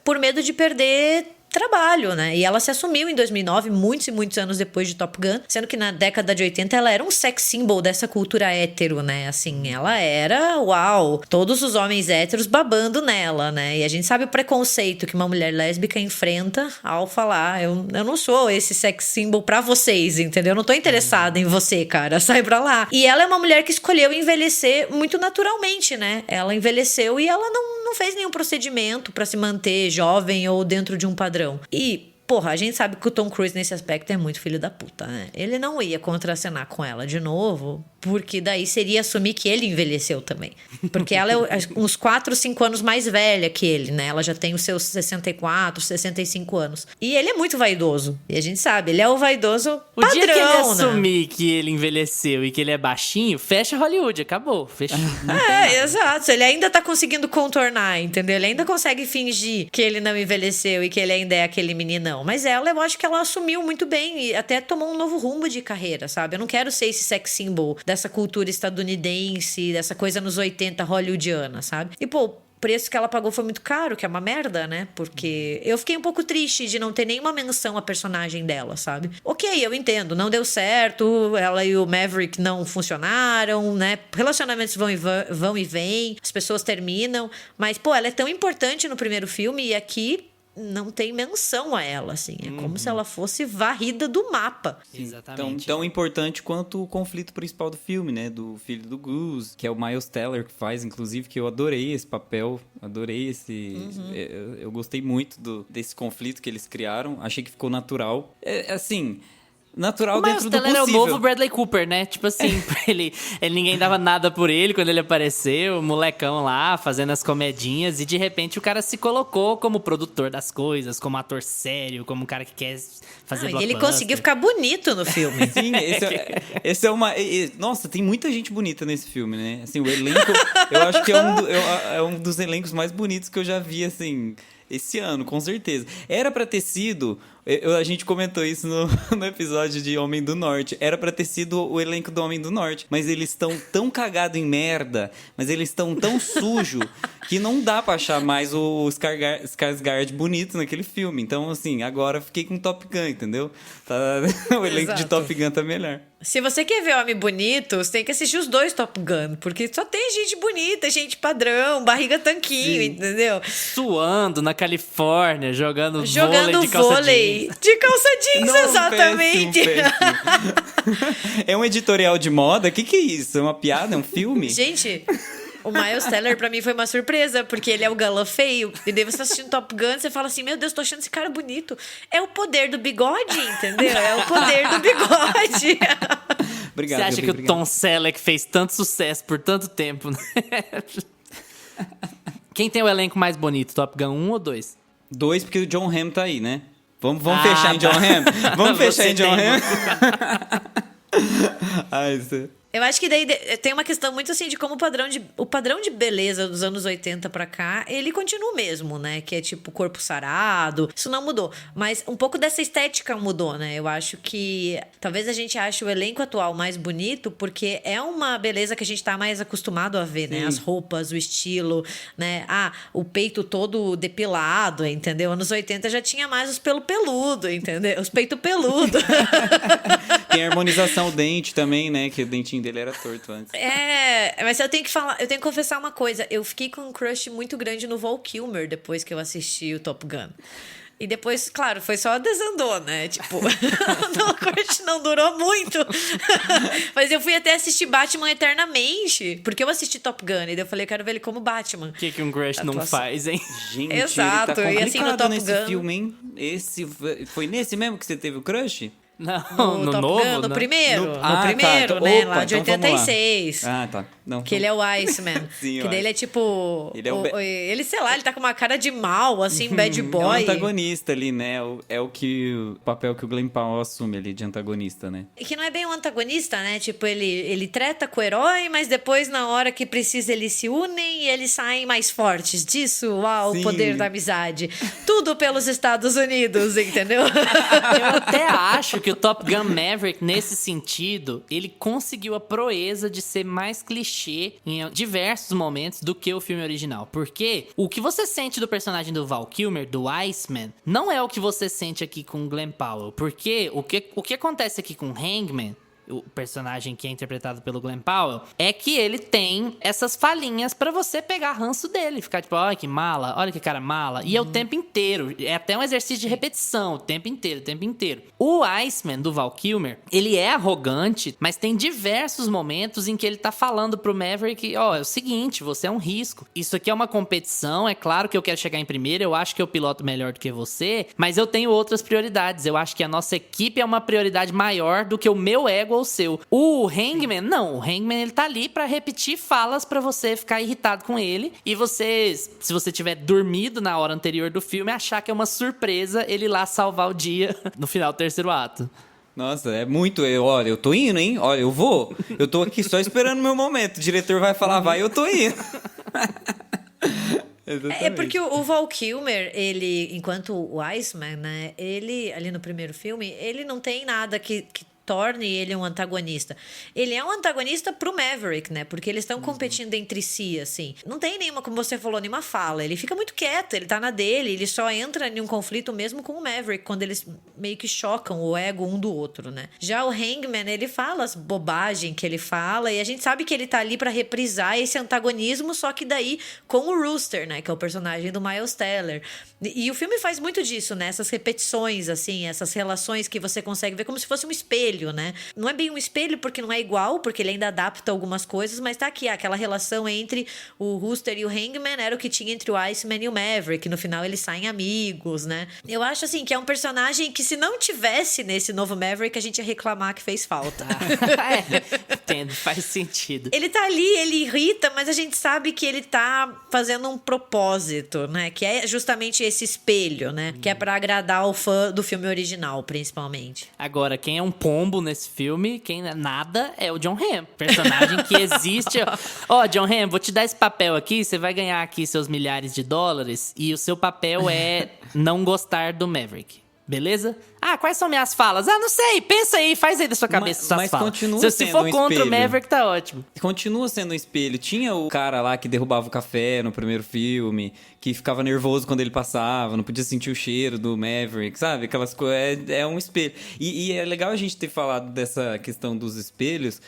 por medo de perder trabalho, né? E ela se assumiu em 2009, muitos e muitos anos depois de Top Gun, sendo que na década de 80 ela era um sex symbol dessa cultura hétero, né? Assim, ela era, uau, todos os homens héteros babando nela, né? E a gente sabe o preconceito que uma mulher lésbica enfrenta ao falar, eu não sou esse sex symbol pra vocês, entendeu? Eu não tô interessada em você, cara, sai pra lá. E ela é uma mulher que escolheu envelhecer muito naturalmente, né? Ela envelheceu e ela não fez nenhum procedimento pra se manter jovem ou dentro de um padrão. E, porra, a gente sabe que o Tom Cruise nesse aspecto é muito filho da puta, né? Ele não ia contracenar com ela de novo, porque daí seria assumir que ele envelheceu também. Porque ela é uns 4, 5 anos mais velha que ele, né? Ela já tem os seus 64, 65 anos. E ele é muito vaidoso. E a gente sabe, ele é o vaidoso padrão, o dia que ele né? assumir que ele envelheceu e que ele é baixinho, fecha Hollywood, acabou. Fechou. Exato. Ele ainda tá conseguindo contornar, entendeu? Ele ainda consegue fingir que ele não envelheceu e que ele ainda é aquele meninão. Mas ela, eu acho que ela assumiu muito bem e até tomou um novo rumo de carreira, sabe? Eu não quero ser esse sex symbol dessa cultura estadunidense, dessa coisa nos 80 hollywoodiana, sabe? E, pô, o preço que ela pagou foi muito caro, que é uma merda, né? Porque eu fiquei um pouco triste de não ter nenhuma menção à personagem dela, sabe? Ok, eu entendo, não deu certo, ela e o Maverick não funcionaram, né? Relacionamentos vão e vêm, as pessoas terminam, mas, pô, ela é tão importante no primeiro filme e aqui não tem menção a ela, assim. É como se ela fosse varrida do mapa. Exatamente. Tão importante quanto o conflito principal do filme, né? Do filho do Goose, que é o Miles Teller que faz, inclusive, que eu adorei esse papel, adorei esse... Eu gostei muito desse conflito que eles criaram, achei que ficou natural. Assim... Natural dentro do possível. Mas o Teller é o novo Bradley Cooper, né? Tipo assim, ninguém dava nada por ele quando ele apareceu, o molecão lá, fazendo as comedinhas, e de repente o cara se colocou como produtor das coisas, como ator sério, como um cara que quer fazer blockbuster. E ele conseguiu ficar bonito no filme. Sim, esse é uma... Nossa, tem muita gente bonita nesse filme, né? Assim, o elenco, eu acho que é um dos elencos mais bonitos que eu já vi, assim... Esse ano, com certeza. Era pra ter sido... A gente comentou isso no episódio de Homem do Norte. Era pra ter sido o elenco do Homem do Norte. Mas eles estão tão cagados em merda, mas eles estão tão sujo que não dá pra achar mais o Skarsgård bonito naquele filme. Então, assim, agora fiquei com Top Gun, entendeu? O elenco de Top Gun tá melhor. Se você quer ver homem bonito, você tem que assistir os dois Top Gun, porque só tem gente bonita, gente padrão, barriga tanquinho, entendeu? Suando na Califórnia, jogando vôlei de calça jeans, Não, exatamente. Péssimo. É um editorial de moda? O que é isso? É uma piada? É um filme? Gente... O Miles Teller, pra mim, foi uma surpresa, porque ele é o galã feio. E daí você tá assistindo Top Gun, você fala assim, meu Deus, tô achando esse cara bonito. É o poder do bigode, entendeu? É o poder do bigode. Obrigado. Você acha que o Tom Selleck fez tanto sucesso por tanto tempo, né? Quem tem o elenco mais bonito, Top Gun 1 ou 2? 2, porque o John Hamm tá aí, né? Vamos fechar em John Hamm? Vamos fechar em John Hamm? Eu acho que daí tem uma questão muito assim de como o padrão de beleza dos anos 80 pra cá, ele continua o mesmo, né? Que é tipo corpo sarado, isso não mudou. Mas um pouco dessa estética mudou, né? Eu acho que talvez a gente ache o elenco atual mais bonito porque é uma beleza que a gente tá mais acostumado a ver, né? As roupas, o estilo, né? O peito todo depilado, entendeu? Anos 80 já tinha mais os pelo peludo, entendeu? Os peito peludo. Tem a harmonização, o dente também, né? Que o dentinho dele era torto antes. Mas eu tenho que confessar uma coisa. Eu fiquei com um crush muito grande no Val Kilmer depois que eu assisti o Top Gun. E depois, claro, foi só desandou, né? Tipo, o crush não durou muito. Mas eu fui até assistir Batman eternamente, porque eu assisti Top Gun, e daí eu falei, eu quero ver ele como Batman. O que um crush não faz, hein? Gente, Exato, ele e tá assim, no complicado Top nesse Gun- filme, hein? Foi nesse mesmo que você teve o crush? Não, no Top novo, Gun, no não. primeiro, No- no Ah, primeiro, tá. né? Opa, Lá de então vamos lá. 86. Ah, tá. Não, Que ele é o Iceman. Sim, o que daí ele é tipo. Ele é o ele, sei lá, ele tá com uma cara de mal, assim, bad É o boy. antagonista ali, né? O papel que o Glenn Powell assume ali de antagonista, né? E que não é bem um antagonista, né? Tipo, ele treta com o herói, mas depois, na hora que precisa, eles se unem e eles saem mais fortes. Disso, uau, Sim. o poder da amizade. Tudo pelos Estados Unidos, entendeu? Eu até acho que o Top Gun Maverick, nesse sentido, ele conseguiu a proeza de ser mais clichê em diversos momentos do que o filme original. Porque o que você sente do personagem do Val Kilmer, do Iceman, não é o que você sente aqui com o Glenn Powell. Porque o que acontece aqui com o Hangman, o personagem que é interpretado pelo Glenn Powell, é que ele tem essas falhinhas pra você pegar ranço dele. Ficar tipo, olha que mala, olha que cara mala. E é o tempo inteiro. É até um exercício de repetição, o tempo inteiro, o tempo inteiro. O Iceman, do Val Kilmer, ele é arrogante, mas tem diversos momentos em que ele tá falando pro Maverick, ó, é o seguinte, você é um risco. Isso aqui é uma competição, é claro que eu quero chegar em primeiro, eu acho que eu piloto melhor do que você, mas eu tenho outras prioridades. Eu acho que a nossa equipe é uma prioridade maior do que o meu ego ou o seu. O Hangman, não. O Hangman, ele tá ali pra repetir falas pra você ficar irritado com ele. E você, se você tiver dormido na hora anterior do filme, achar que é uma surpresa ele ir lá salvar o dia no final do terceiro ato. Nossa, é muito. Olha, eu tô indo, hein? Olha, eu vou. Eu tô aqui só esperando o meu momento. O diretor vai falar, vai, eu tô indo. É porque o Val Kilmer, ele, enquanto o Iceman, né? Ele, ali no primeiro filme, ele não tem nada que torne ele um antagonista. Ele é um antagonista pro Maverick, né? Porque eles estão competindo entre si, assim. Não tem nenhuma, como você falou, nenhuma fala. Ele fica muito quieto, ele tá na dele, ele só entra em um conflito mesmo com o Maverick, quando eles meio que chocam o ego um do outro, né? Já o Hangman, ele fala as bobagens que ele fala, e a gente sabe que ele tá ali pra reprisar esse antagonismo, só que daí com o Rooster, né? Que é o personagem do Miles Teller. E o filme faz muito disso, né? Essas repetições, assim, essas relações que você consegue ver como se fosse um espelho, né? Não é bem um espelho porque não é igual, porque ele ainda adapta algumas coisas, mas tá aqui, aquela relação entre o Rooster e o Hangman era o que tinha entre o Iceman e o Maverick. No final eles saem amigos, né? Eu acho, assim, que é um personagem que se não tivesse nesse novo Maverick, a gente ia reclamar que fez falta. Entendo, faz sentido. Ele tá ali, ele irrita, mas a gente sabe que ele tá fazendo um propósito, né? Que é justamente esse espelho, né? Que é pra agradar o fã do filme original, principalmente. Agora, quem é um pombo nesse filme, quem é nada, é o John Hamm. Personagem que existe. Ó, John Hamm, vou te dar esse papel aqui, você vai ganhar aqui seus milhares de dólares e o seu papel é não gostar do Maverick. Beleza? Ah, quais são minhas falas? Ah, não sei, pensa aí, faz aí da sua cabeça suas mas falas. continua Se sendo for um contra o espelho. Maverick, tá ótimo. Continua sendo um espelho. Tinha o cara lá que derrubava o café no primeiro filme, que ficava nervoso quando ele passava, não podia sentir o cheiro do Maverick, sabe? Aquelas coisas. É um espelho. E é legal a gente ter falado dessa questão dos espelhos,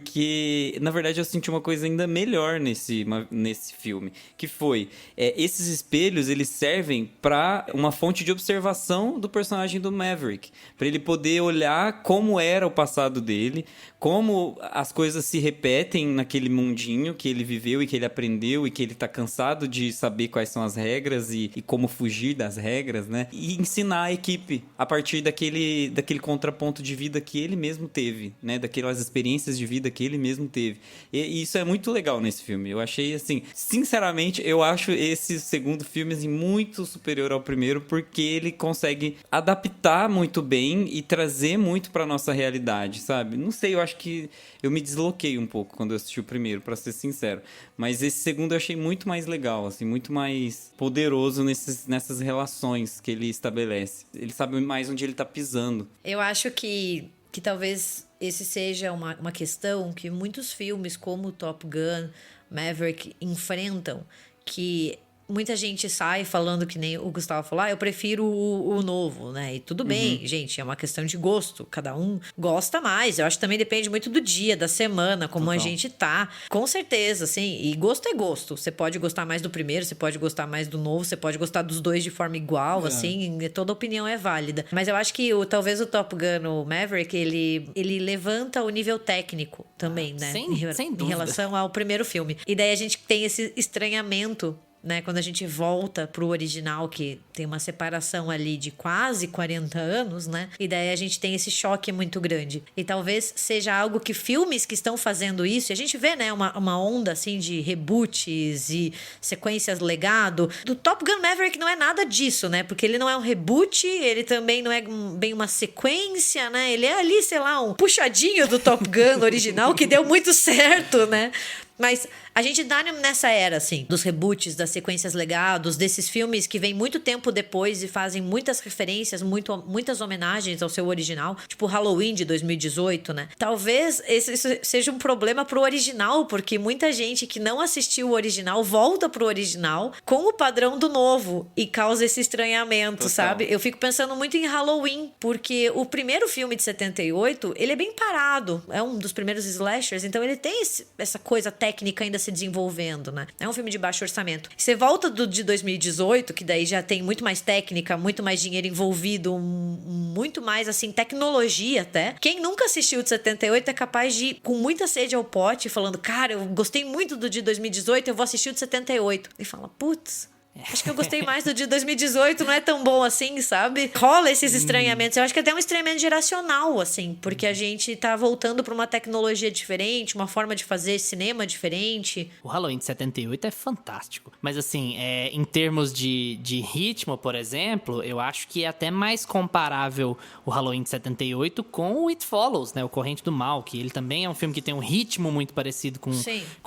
porque, na verdade, eu senti uma coisa ainda melhor nesse filme, que foi, esses espelhos, eles servem pra uma fonte de observação do personagem do Maverick, pra ele poder olhar como era o passado dele, como as coisas se repetem naquele mundinho que ele viveu e que ele aprendeu e que ele tá cansado de saber quais são as regras e como fugir das regras, né? E ensinar a equipe a partir daquele contraponto de vida que ele mesmo teve, né? Daquelas experiências de vida que ele mesmo teve. E isso é muito legal nesse filme. Eu achei, assim, sinceramente, eu acho esse segundo filme assim, muito superior ao primeiro, porque ele consegue adaptar muito bem e trazer muito pra nossa realidade, sabe? Não sei, eu acho que eu me desloquei um pouco quando eu assisti o primeiro, pra ser sincero. Mas esse segundo eu achei muito mais legal, assim, muito mais poderoso nessas relações que ele estabelece. Ele sabe mais onde ele tá pisando. Eu acho que talvez esse seja uma questão que muitos filmes como Top Gun, Maverick enfrentam, que muita gente sai falando que nem o Gustavo falou, eu prefiro o novo, né? E tudo bem, gente, é uma questão de gosto. Cada um gosta mais. Eu acho que também depende muito do dia, da semana, como a gente tá. Com certeza, assim. E gosto é gosto. Você pode gostar mais do primeiro, você pode gostar mais do novo, você pode gostar dos dois de forma igual, assim. Toda opinião é válida. Mas eu acho que talvez o Top Gun, o Maverick, ele levanta o nível técnico também, né? Sem Em dúvida. relação ao primeiro filme. E daí a gente tem esse estranhamento, né, quando a gente volta pro original, que tem uma separação ali de quase 40 anos, né? E daí a gente tem esse choque muito grande. E talvez seja algo que filmes que estão fazendo isso, e a gente vê, né, uma onda assim de reboots e sequências legado. Do Top Gun Maverick não é nada disso, né? Porque ele não é um reboot, ele também não é bem uma sequência, né? Ele é ali, sei lá, um puxadinho do Top Gun original que deu muito certo, né? Mas a gente tá nessa era, assim, dos reboots, das sequências legados, desses filmes que vêm muito tempo depois e fazem muitas referências, muitas homenagens ao seu original, tipo Halloween de 2018, né? Talvez isso seja um problema pro original, porque muita gente que não assistiu o original volta pro original com o padrão do novo e causa esse estranhamento, sabe? Eu fico pensando muito em Halloween, porque o primeiro filme de 78, ele é bem parado, é um dos primeiros slashers, então ele tem essa coisa técnica ainda se desenvolvendo, né? É um filme de baixo orçamento. Você volta de 2018, que daí já tem muito mais técnica, muito mais dinheiro envolvido, muito mais, assim, tecnologia até. Quem nunca assistiu de 78 é capaz de ir com muita sede ao pote, falando, cara, eu gostei muito do de 2018, eu vou assistir o de 78. E fala, putz, acho que eu gostei mais do de 2018, não é tão bom assim, sabe? Rola esses estranhamentos. Eu acho que até é um estranhamento geracional, assim, porque a gente tá voltando pra uma tecnologia diferente, uma forma de fazer cinema diferente. O Halloween de 78 é fantástico. Mas assim, em termos de ritmo, por exemplo, eu acho que é até mais comparável o Halloween de 78 com o It Follows, né? O Corrente do Mal, que ele também é um filme que tem um ritmo muito parecido com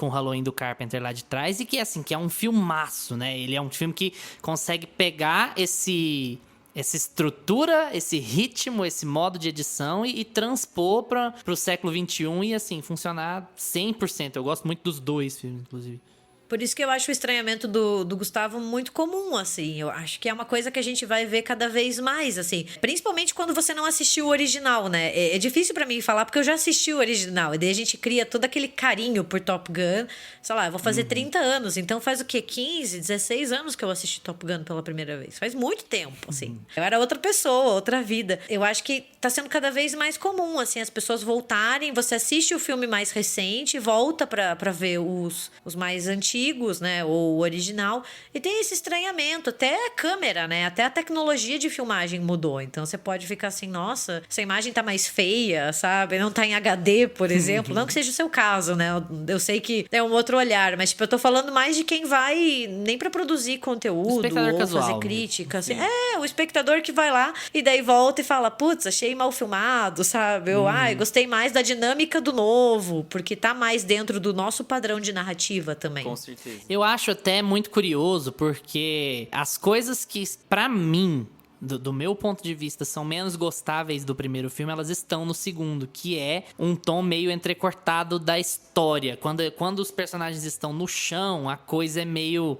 o Halloween do Carpenter lá de trás. E que, assim, que é um filmaço, né? Ele é um filme que consegue pegar essa estrutura, esse ritmo, esse modo de edição e transpor para o século XXI e, assim, funcionar 100%. Eu gosto muito dos dois filmes, inclusive. Por isso que eu acho o estranhamento do Gustavo muito comum, assim. Eu acho que é uma coisa que a gente vai ver cada vez mais, assim. Principalmente quando você não assistiu o original, né? É difícil pra mim falar, porque eu já assisti o original. E daí a gente cria todo aquele carinho por Top Gun. Sei lá, eu vou fazer 30 anos. Então faz o quê? 15, 16 anos que eu assisti Top Gun pela primeira vez. Faz muito tempo, assim. Eu era outra pessoa, outra vida. Eu acho que tá sendo cada vez mais comum, assim. As pessoas voltarem, você assiste o filme mais recente, volta pra ver os mais antigos, né, ou o original, e tem esse estranhamento, até a câmera, né, até a tecnologia de filmagem mudou, então você pode ficar assim, nossa, essa imagem tá mais feia, sabe, não tá em HD, por exemplo, não que seja o seu caso, né, eu sei que é um outro olhar, mas tipo, eu tô falando mais de quem vai nem pra produzir conteúdo ou casual, fazer crítica, assim. O espectador que vai lá e daí volta e fala, putz, achei mal filmado, sabe, gostei mais da dinâmica do novo, porque tá mais dentro do nosso padrão de narrativa também. Com certeza. Eu acho até muito curioso, porque as coisas que, pra mim, do meu ponto de vista, são menos gostáveis do primeiro filme, elas estão no segundo, que é um tom meio entrecortado da história. Quando os personagens estão no chão, a coisa é meio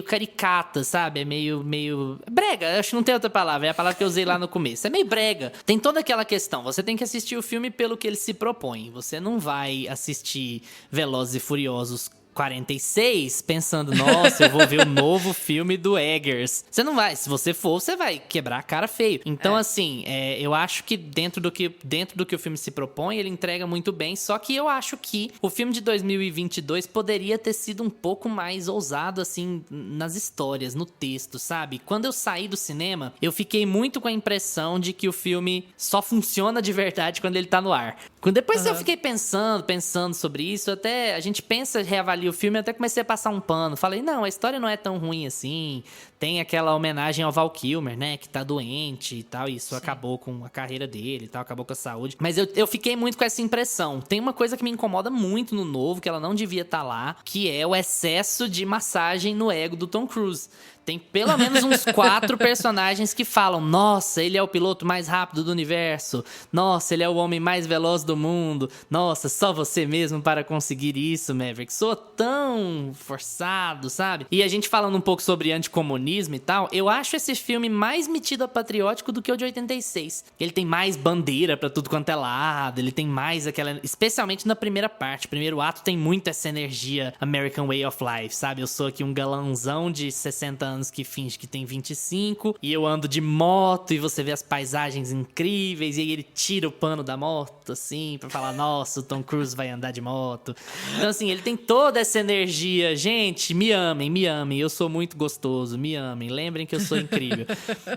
caricata, sabe? É meio brega, acho que não tem outra palavra, é a palavra que eu usei lá no começo. É meio brega. Tem toda aquela questão, você tem que assistir o filme pelo que ele se propõe. Você não vai assistir Velozes e Furiosos 46 pensando, nossa, eu vou ver o novo filme do Eggers. Você não vai. Se você for, você vai quebrar a cara feio. Então, assim, eu acho que dentro do que o filme se propõe, ele entrega muito bem. Só que eu acho que o filme de 2022 poderia ter sido um pouco mais ousado, assim, nas histórias, no texto, sabe? Quando eu saí do cinema, eu fiquei muito com a impressão de que o filme só funciona de verdade quando ele tá no ar. Depois eu fiquei pensando sobre isso, até a gente pensa, reavalia o filme, até comecei a passar um pano. Falei, não, a história não é tão ruim assim. Tem aquela homenagem ao Val Kilmer, né, que tá doente e tal, e isso acabou com a carreira dele e tal, acabou com a saúde. Mas eu fiquei muito com essa impressão. Tem uma coisa que me incomoda muito no novo, que ela não devia estar lá, que é o excesso de massagem no ego do Tom Cruise. Tem pelo menos uns 4 personagens que falam: nossa, ele é o piloto mais rápido do universo. Nossa, ele é o homem mais veloz do mundo. Nossa, só você mesmo para conseguir isso, Maverick. Sou tão forçado, sabe? E a gente falando um pouco sobre anticomunismo e tal, eu acho esse filme mais metido a patriótico do que o de 86. Ele tem mais bandeira pra tudo quanto é lado, ele tem mais aquela... Especialmente na primeira parte. O primeiro ato tem muito essa energia American Way of Life, sabe? Eu sou aqui um galãozão de 60 anos que finge que tem 25, e eu ando de moto e você vê as paisagens incríveis, e aí ele tira o pano da moto, assim, pra falar: nossa, o Tom Cruise vai andar de moto. Então, assim, ele tem toda essa energia. Gente, me amem, eu sou muito gostoso, me amem, lembrem que eu sou incrível.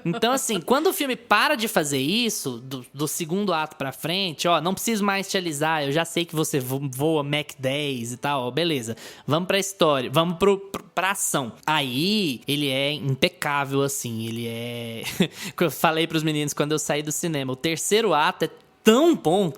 Então, assim, quando o filme para de fazer isso, do segundo ato pra frente, ó, não preciso mais te alisar, eu já sei que você voa Mach 10 e tal, ó, beleza. Vamos pra história, vamos pra ação. Aí, ele é impecável, assim, ele é... Eu falei pros meninos quando eu saí do cinema, o terceiro ato é tão bom,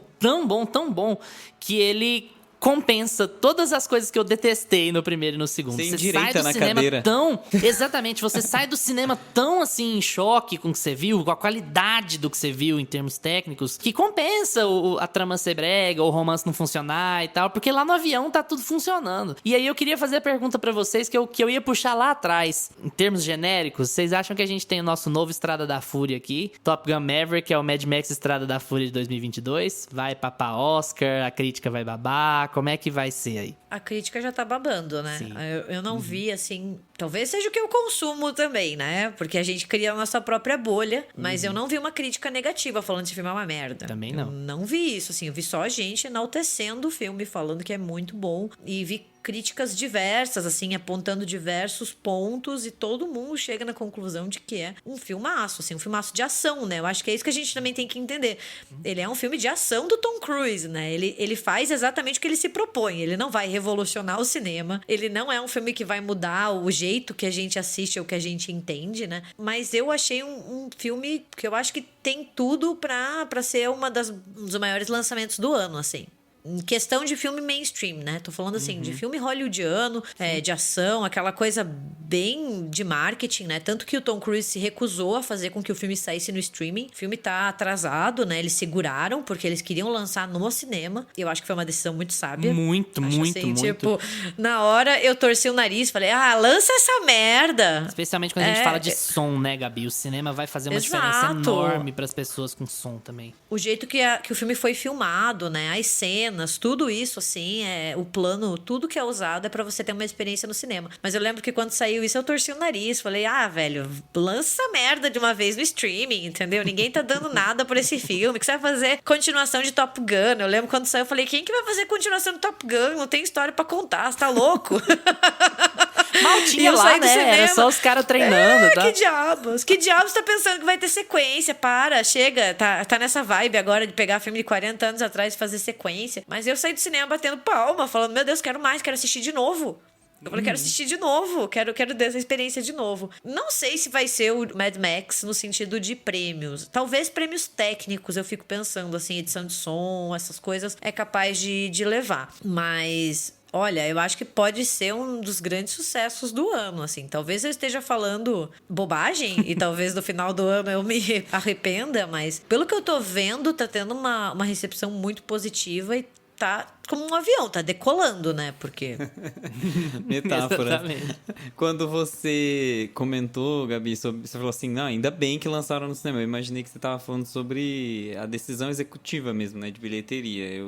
que ele compensa todas as coisas que eu detestei no primeiro e no segundo. Sem Você direita sai do na cinema cadeira. tão... Exatamente, você sai do cinema tão, assim, em choque com o que você viu, com a qualidade do que você viu em termos técnicos, que compensa a trama ser brega, o romance não funcionar e tal, porque lá no avião tá tudo funcionando. E aí eu queria fazer a pergunta pra vocês que eu ia puxar lá atrás. Em termos genéricos, vocês acham que a gente tem o nosso novo Estrada da Fúria aqui? Top Gun Maverick, que é o Mad Max Estrada da Fúria de 2022. Vai papar Oscar, a crítica vai babar. Como é que vai ser aí? A crítica já tá babando, né? Sim. Eu não vi, assim... Talvez seja o que eu consumo também, né? Porque a gente cria a nossa própria bolha. Mas eu não vi uma crítica negativa falando que esse filme é uma merda. Também não. Eu não vi isso, assim. Eu vi só gente enaltecendo o filme, falando que é muito bom. E vi críticas diversas, assim, apontando diversos pontos, e todo mundo chega na conclusão de que é um filmaço, assim, um filmaço de ação, né? Eu acho que é isso que a gente também tem que entender. Ele é um filme de ação do Tom Cruise, né? Ele faz exatamente o que ele se propõe. Ele não vai revolucionar o cinema, ele não é um filme que vai mudar o jeito que a gente assiste ou que a gente entende, né? Mas eu achei um filme que eu acho que tem tudo pra ser um dos maiores lançamentos do ano, assim. Em questão de filme mainstream, né? Tô falando assim, de filme hollywoodiano, de ação, aquela coisa bem de marketing, né? Tanto que o Tom Cruise se recusou a fazer com que o filme saísse no streaming. O filme tá atrasado, né? Eles seguraram, porque eles queriam lançar no cinema. E eu acho que foi uma decisão muito sábia. Muito. Tipo, na hora eu torci o nariz, falei: lança essa merda! Especialmente quando a gente fala de som, né, Gabi? O cinema vai fazer uma diferença enorme pras pessoas com som também. O jeito que o filme foi filmado, né? As cenas, tudo isso, assim, o plano, tudo que é usado é pra você ter uma experiência no cinema. Mas eu lembro que quando saiu isso, eu torci o nariz. Falei: velho, lança merda de uma vez no streaming, entendeu? Ninguém tá dando nada por esse filme. Que você vai fazer continuação de Top Gun? Eu lembro quando saiu, eu falei: quem que vai fazer continuação de Top Gun? Não tem história pra contar, você tá louco? Mal tinha lá, né? Era só os caras treinando, tá? Que diabos? Que diabos tá pensando que vai ter sequência? Para, chega. Tá nessa vibe agora de pegar filme de 40 anos atrás e fazer sequência. Mas eu saí do cinema batendo palma, falando: meu Deus, quero mais, quero assistir de novo. Eu falei: quero assistir de novo, quero ter essa experiência de novo. Não sei se vai ser o Mad Max no sentido de prêmios. Talvez prêmios técnicos, eu fico pensando, assim, edição de som, essas coisas, é capaz de levar. Mas... olha, eu acho que pode ser um dos grandes sucessos do ano, assim. Talvez eu esteja falando bobagem e talvez no final do ano eu me arrependa, mas pelo que eu tô vendo, tá tendo uma recepção muito positiva e tá como um avião, tá decolando, né? Porque... Metáfora. Exatamente. Quando você comentou, Gabi, você falou assim: não, ainda bem que lançaram no cinema. Eu imaginei que você tava falando sobre a decisão executiva mesmo, né? De bilheteria.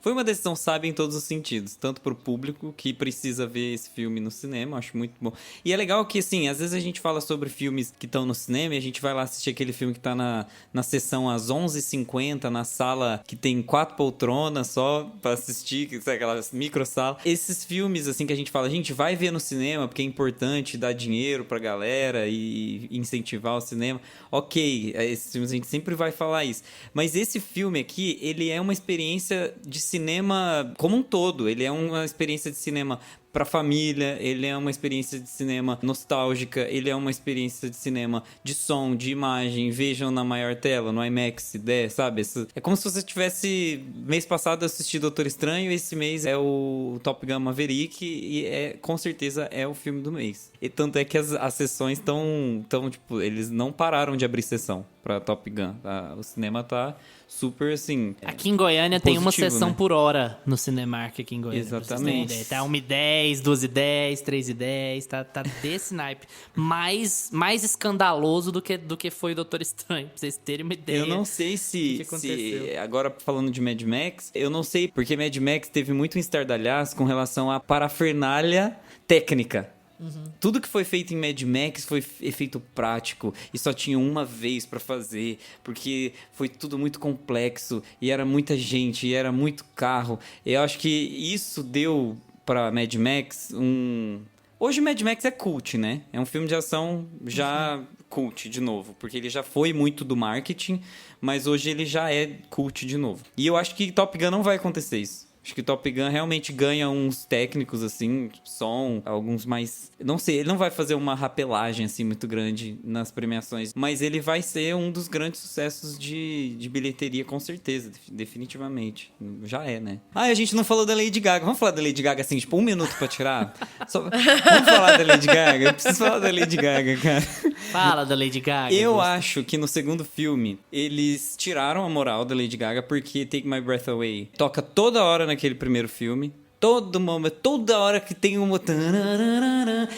Foi uma decisão sábia em todos os sentidos. Tanto pro público, que precisa ver esse filme no cinema. Acho muito bom. E é legal que, assim, às vezes a gente fala sobre filmes que estão no cinema e a gente vai lá assistir aquele filme que tá na sessão às 11h50, na sala que tem 4 poltronas só pra assistir, sabe, aquela micro sala. Esses filmes, assim, que a gente fala: a gente vai ver no cinema porque é importante dar dinheiro pra galera e incentivar o cinema. Ok, esses filmes a gente sempre vai falar isso. Mas esse filme aqui, ele é uma experiência de cinema como um todo. Ele é uma experiência de cinema pra família, ele é uma experiência de cinema nostálgica, ele é uma experiência de cinema de som, de imagem, vejam na maior tela, no IMAX, se der, sabe? É como se você tivesse, mês passado, assistido Doutor Estranho, esse mês é o Top Gun Maverick, e com certeza é o filme do mês. E tanto é que as sessões estão, tipo, eles não pararam de abrir sessão pra Top Gun, tá? O cinema tá super, assim... Aqui em Goiânia tem uma sessão, né, por hora no Cinemark aqui em Goiânia. Exatamente. Tá 1h10, 2h10, 3h10, tá desse naipe. Mais escandaloso do que foi o Doutor Estranho, pra vocês terem uma ideia. Eu não sei se agora falando de Mad Max, eu não sei, porque Mad Max teve muito estardalhaço com relação à parafernália técnica. Tudo que foi feito em Mad Max foi efeito prático e só tinha uma vez pra fazer, porque foi tudo muito complexo e era muita gente e era muito carro. Eu acho que isso deu pra Mad Max Hoje Mad Max é cult, né? É um filme de ação já cult de novo, porque ele já foi muito do marketing, mas hoje ele já é cult de novo. E eu acho que Top Gun não vai acontecer isso. Acho que Top Gun realmente ganha uns técnicos, assim, som, alguns mais... Não sei, ele não vai fazer uma rapelagem, assim, muito grande nas premiações, mas ele vai ser um dos grandes sucessos de bilheteria, com certeza, definitivamente. Já é, né? A gente não falou da Lady Gaga. Vamos falar da Lady Gaga, assim, tipo, 1 minuto pra tirar? Vamos falar da Lady Gaga? Eu preciso falar da Lady Gaga, cara. Fala da Lady Gaga. Eu acho que no segundo filme, eles tiraram a moral da Lady Gaga, porque Take My Breath Away toca toda hora naquele primeiro filme. Todo momento, toda hora que tem uma...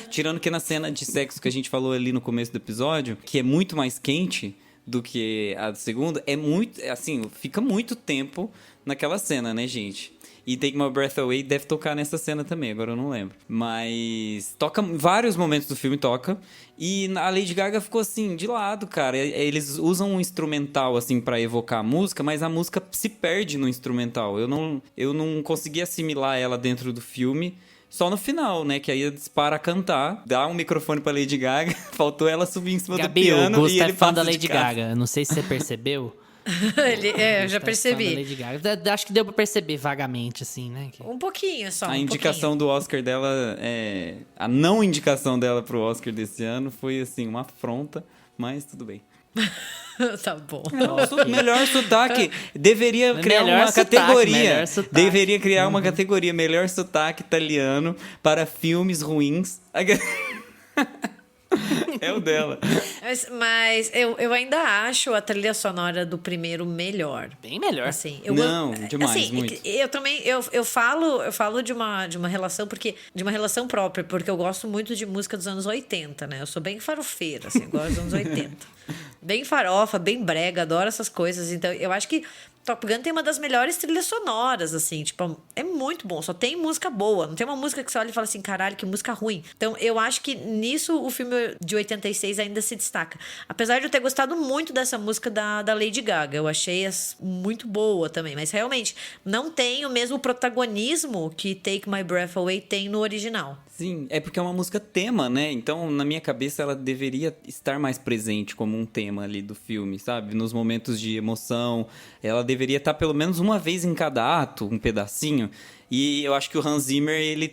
Tirando que na cena de sexo que a gente falou ali no começo do episódio, que é muito mais quente do que a do segundo, é muito... Assim, fica muito tempo naquela cena, né, gente? E Take My Breath Away deve tocar nessa cena também, agora eu não lembro. Mas toca, vários momentos do filme toca. E a Lady Gaga ficou assim, de lado, cara. Eles usam um instrumental, assim, pra evocar a música, mas a música se perde no instrumental. Eu não consegui assimilar ela dentro do filme. Só no final, né? Que aí eles param a cantar, dá um microfone pra Lady Gaga, faltou ela subir em cima do piano. O Gusto e ele é fã da passa Lady Gaga. Não sei se você percebeu. Eu já percebi. Lady Gaga. Acho que deu pra perceber vagamente, assim, né? Um pouquinho só. A indicação do Oscar dela, a não indicação dela pro Oscar desse ano foi, assim, uma afronta, mas tudo bem. Tá bom. Melhor sotaque. Deveria criar uma categoria. Deveria criar uma categoria. Melhor sotaque italiano para filmes ruins. É o dela. Mas eu ainda acho a trilha sonora do primeiro melhor. Bem melhor. Assim, demais, assim, muito. Eu também, eu falo de uma relação, de uma relação própria, porque eu gosto muito de música dos anos 80, né? Eu sou bem farofeira, assim, eu gosto dos anos 80. Bem farofa, bem brega, adoro essas coisas. Então, eu acho que Top Gun tem uma das melhores trilhas sonoras, assim, tipo, é muito bom, só tem música boa, não tem uma música que você olha e fala assim, caralho, que música ruim. Então, eu acho que nisso o filme de 86 ainda se destaca. Apesar de eu ter gostado muito dessa música da Lady Gaga, eu achei muito boa também, mas realmente não tem o mesmo protagonismo que Take My Breath Away tem no original. Sim, é porque é uma música tema, né? Então, na minha cabeça, ela deveria estar mais presente como um tema ali do filme, sabe? Nos momentos de emoção, ela deveria estar pelo menos uma vez em cada ato, um pedacinho. E eu acho que o Hans Zimmer, ele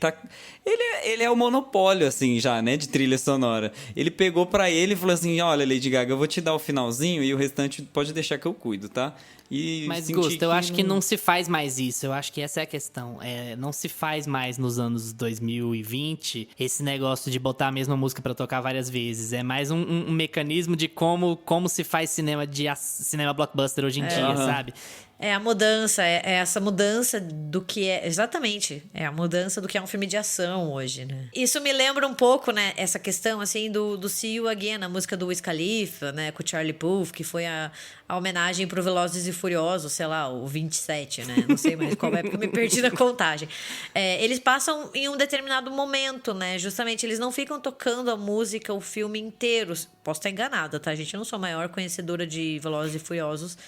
é o monopólio, assim, já, né? De trilha sonora. Ele pegou pra ele e falou assim, olha, Lady Gaga, eu vou te dar o finalzinho e o restante pode deixar que eu cuido, tá? Mas, Gusto, eu acho que não se faz mais isso. Eu acho que essa é a questão. Não se faz mais nos anos 2020 esse negócio de botar a mesma música pra tocar várias vezes. É mais um mecanismo de como se faz cinema blockbuster hoje em dia, sabe? É a mudança, é essa mudança do que é... Exatamente, é a mudança do que é um filme de ação hoje, né? Isso me lembra um pouco, né, essa questão, assim, do See You Again, a música do Wiz Khalifa, né, com o Charlie Puth, que foi a homenagem pro Velozes e Furiosos, sei lá, o 27, né? Não sei mais qual é, porque eu me perdi na contagem. Eles passam em um determinado momento, né? Justamente, eles não ficam tocando a música o filme inteiro. Posso estar enganada, tá, gente? Eu não sou a maior conhecedora de Velozes e Furiosos.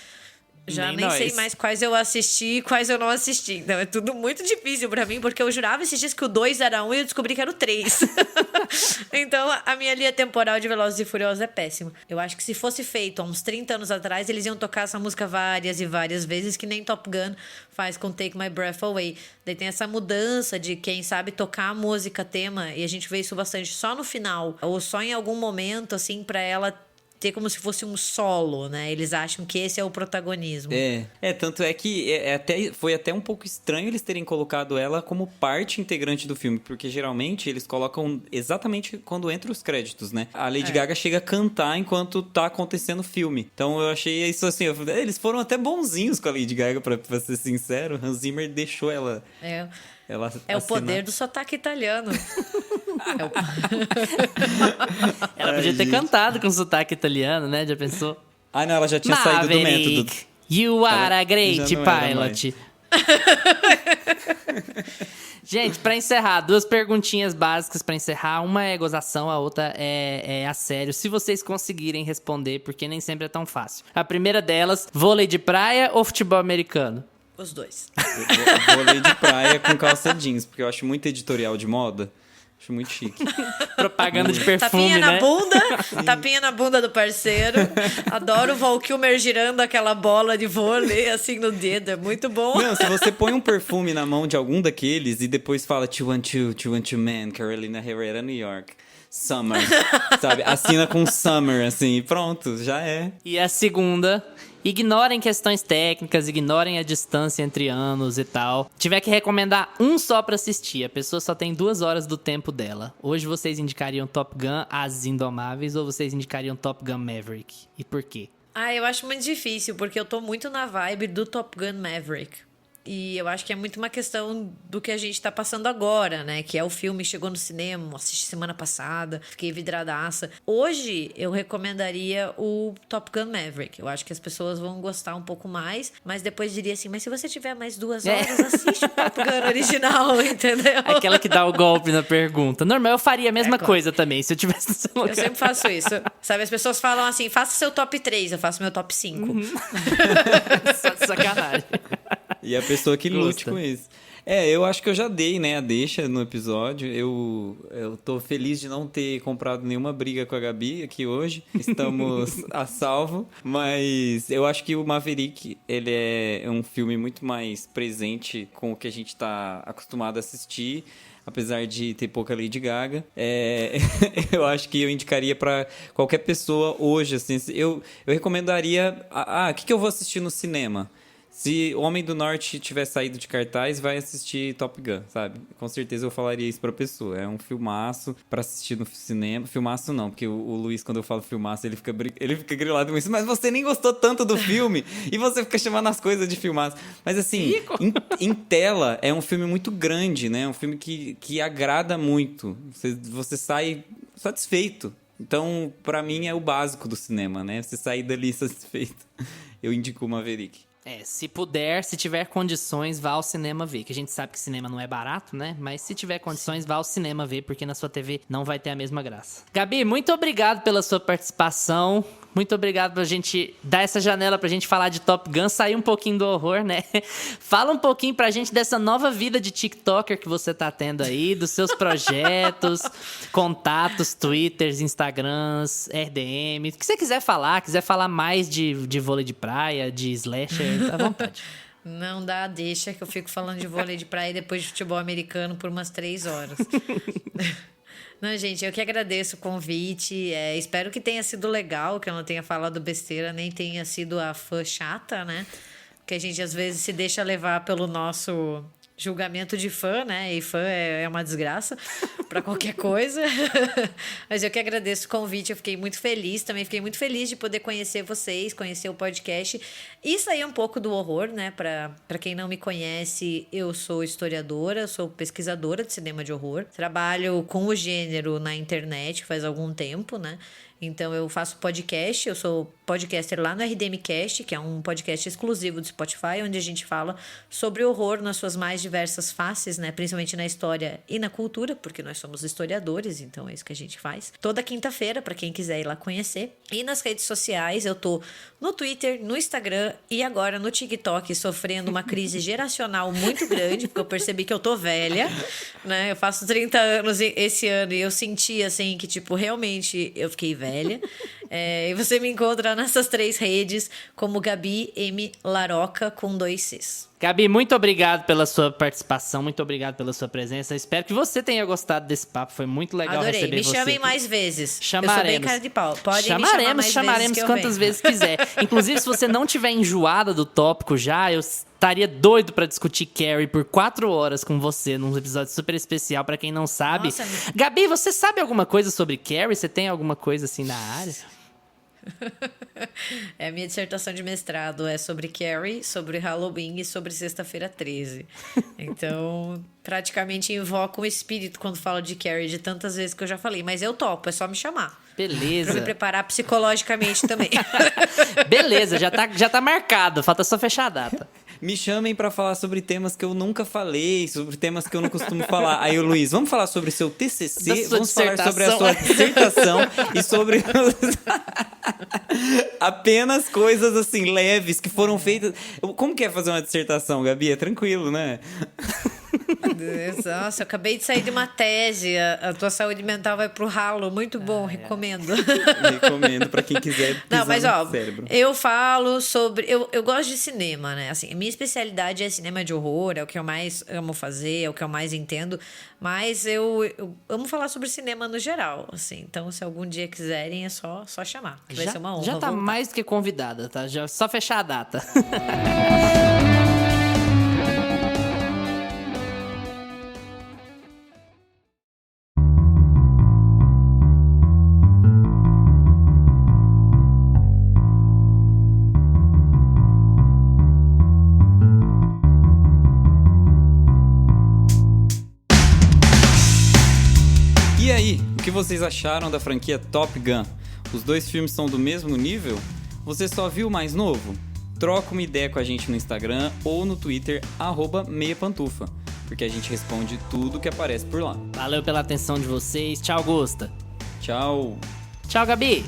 Já nem sei mais quais eu assisti e quais eu não assisti. Então é tudo muito difícil pra mim, porque eu jurava esses dias que o 2 era 1 e eu descobri que era o 3. Então, a minha linha temporal de Velozes e Furiosos é péssima. Eu acho que se fosse feito há uns 30 anos atrás, eles iam tocar essa música várias e várias vezes, que nem Top Gun faz com Take My Breath Away. Daí tem essa mudança de quem sabe tocar a música tema, e a gente vê isso bastante só no final, ou só em algum momento, assim, pra ela ter como se fosse um solo, né? Eles acham que esse é o protagonismo. Tanto é que foi até um pouco estranho eles terem colocado ela como parte integrante do filme, porque geralmente eles colocam exatamente quando entra os créditos, né? A Lady Gaga chega a cantar enquanto tá acontecendo o filme. Então eu achei isso assim, eles foram até bonzinhos com a Lady Gaga, pra ser sincero. Hans Zimmer deixou ela... ela É o poder do sotaque italiano. Ela podia ter cantado com sotaque italiano, né? Já pensou? Ah, não, ela já tinha saído do método. You are a great pilot. Gente, pra encerrar, 2 perguntinhas básicas pra encerrar. Uma é gozação, a outra é a sério. Se vocês conseguirem responder, porque nem sempre é tão fácil. A primeira delas, vôlei de praia ou futebol americano? Os dois. Vôlei de praia com calça jeans, porque eu acho muito editorial de moda. Acho muito chique. Propaganda de perfume, tapinha né? na bunda, tapinha na bunda do parceiro. Adoro o Val Kilmer girando aquela bola de vôlei assim no dedo, é muito bom. Não, se você põe um perfume na mão de algum daqueles e depois fala 212 Man, Carolina Herrera, New York. Summer, sabe? Assina com Summer, assim, e pronto, já é. E a segunda... Ignorem questões técnicas, ignorem a distância entre anos e tal. Tiver que recomendar um só pra assistir, a pessoa só tem 2 horas do tempo dela. Hoje vocês indicariam Top Gun, As Indomáveis, ou vocês indicariam Top Gun Maverick? E por quê? Eu acho muito difícil, porque eu tô muito na vibe do Top Gun Maverick. E eu acho que é muito uma questão do que a gente tá passando agora, né? Que é o filme, chegou no cinema, assisti semana passada, fiquei vidradaça. Hoje, eu recomendaria o Top Gun Maverick. Eu acho que as pessoas vão gostar um pouco mais, mas depois diria assim, mas se você tiver mais 2 horas, assiste o Top Gun original, entendeu? Aquela que dá o golpe na pergunta. Normal, eu faria a mesma coisa também, se eu tivesse no seu lugar. Eu sempre faço isso. Sabe, as pessoas falam assim, faça seu top 3, eu faço meu top 5. Só de sacanagem. E a pessoa que lute com isso. Eu acho que eu já dei, né, a deixa no episódio. Eu tô feliz de não ter comprado nenhuma briga com a Gabi aqui hoje. Estamos a salvo. Mas eu acho que o Maverick, ele é um filme muito mais presente com o que a gente tá acostumado a assistir. Apesar de ter pouca Lady Gaga. Eu acho que eu indicaria pra qualquer pessoa hoje, assim. Eu recomendaria... o que eu vou assistir no cinema? Se o Homem do Norte tiver saído de cartaz, vai assistir Top Gun, sabe? Com certeza eu falaria isso pra pessoa. É um filmaço pra assistir no cinema. Filmaço não, porque o Luiz, quando eu falo filmaço, ele fica grilado com isso. Mas você nem gostou tanto do filme e você fica chamando as coisas de filmaço. Mas assim, em tela, é um filme muito grande, né? É um filme que agrada muito. Você sai satisfeito. Então, pra mim, é o básico do cinema, né? Você sair dali satisfeito. Eu indico o Maverick. Se puder, se tiver condições, vá ao cinema ver. Que a gente sabe que cinema não é barato, né? Mas se tiver condições, vá ao cinema ver, porque na sua TV não vai ter a mesma graça. Gabi, muito obrigado pela sua participação. Muito obrigado pra gente dar essa janela pra gente falar de Top Gun, sair um pouquinho do horror, né? Fala um pouquinho pra gente dessa nova vida de TikToker que você tá tendo aí, dos seus projetos, contatos, Twitters, Instagrams, RDM. O que você quiser falar mais de vôlei de praia, de slasher, tá à vontade. Não dá, deixa que eu fico falando de vôlei de praia e depois de futebol americano por umas 3 horas. Não, gente, eu que agradeço o convite. Espero que tenha sido legal, que eu não tenha falado besteira, nem tenha sido a fã chata, né? Porque a gente às vezes se deixa levar pelo nosso julgamento de fã, né? E fã é uma desgraça para qualquer coisa. Mas eu que agradeço o convite, eu fiquei muito feliz. Também fiquei muito feliz de poder conhecer vocês, conhecer o podcast e sair um pouco do horror, né? Para quem não me conhece, eu sou historiadora, sou pesquisadora de cinema de horror. Trabalho com o gênero na internet faz algum tempo, né? Então eu faço podcast, eu sou podcaster lá no RDMcast, que é um podcast exclusivo do Spotify, onde a gente fala sobre horror nas suas mais diversas faces, né? Principalmente na história e na cultura, porque nós somos historiadores, então é isso que a gente faz. Toda quinta-feira, para quem quiser ir lá conhecer. E nas redes sociais, eu tô no Twitter, no Instagram e agora no TikTok, sofrendo uma crise geracional muito grande, porque eu percebi que eu tô velha, né? Eu faço 30 anos esse ano e eu senti, assim, que, tipo, realmente eu fiquei velha. E você me encontra nessas 3 redes como Gabi M. Laroca com 2 Cs. Gabi, muito obrigado pela sua participação, muito obrigado pela sua presença. Espero que você tenha gostado desse papo, foi muito legal Adorei. receber você. Me chamem mais vezes. Chamaremos. Eu sou bem cara de pau. Podem me chamar mais chamaremos vezes quantas vezes quiser. Inclusive, se você não tiver enjoada do tópico já, eu estaria doido pra discutir Carrie por 4 horas com você, num episódio super especial, pra quem não sabe. Nossa, Gabi, você sabe alguma coisa sobre Carrie? Você tem alguma coisa assim na área? A minha dissertação de mestrado é sobre Carrie, sobre Halloween e sobre Sexta-feira 13. Então, praticamente invoco o espírito quando falo de Carrie, de tantas vezes que eu já falei. Mas eu topo, é só me chamar. Beleza. Pra me preparar psicologicamente também. Beleza, já tá marcado, falta só fechar a data. Me chamem pra falar sobre temas que eu nunca falei, sobre temas que eu não costumo falar. Aí, Luiz, vamos falar sobre o seu TCC, vamos falar sobre a sua dissertação e sobre apenas coisas assim leves que foram feitas. Como que é fazer uma dissertação, Gabi? É tranquilo, né? Nossa, eu acabei de sair de uma tese. A tua saúde mental vai pro ralo. Muito bom, recomendo. Recomendo pra quem quiser pisar Não, mas ó, no cérebro. eu falo sobre... Eu gosto de cinema, né? Assim, a minha especialidade é cinema de horror, é o que eu mais amo fazer, é o que eu mais entendo. Mas eu amo falar sobre cinema no geral, assim. Então, se algum dia quiserem, é só chamar. Vai ser uma honra. Já tá voltar. mais do que convidada, tá? Já, só fechar a data. E aí, o que vocês acharam da franquia Top Gun? Os 2 filmes são do mesmo nível? Você só viu o mais novo? Troca uma ideia com a gente no Instagram ou no Twitter, @meiapantufa, porque a gente responde tudo que aparece por lá. Valeu pela atenção de vocês. Tchau, Gusta. Tchau! Tchau, Gabi.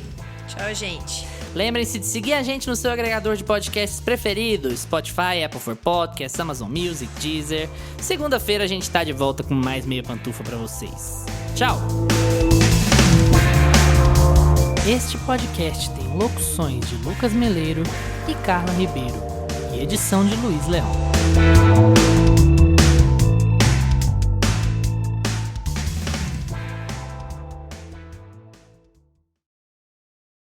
Tchau, gente. Lembrem-se de seguir a gente no seu agregador de podcasts preferido, Spotify, Apple for Podcasts, Amazon Music, Deezer. Segunda-feira a gente tá de volta com mais Meia Pantufa pra vocês. Tchau! Este podcast tem locuções de Lucas Meleiro e Carla Ribeiro e edição de Luiz Leão.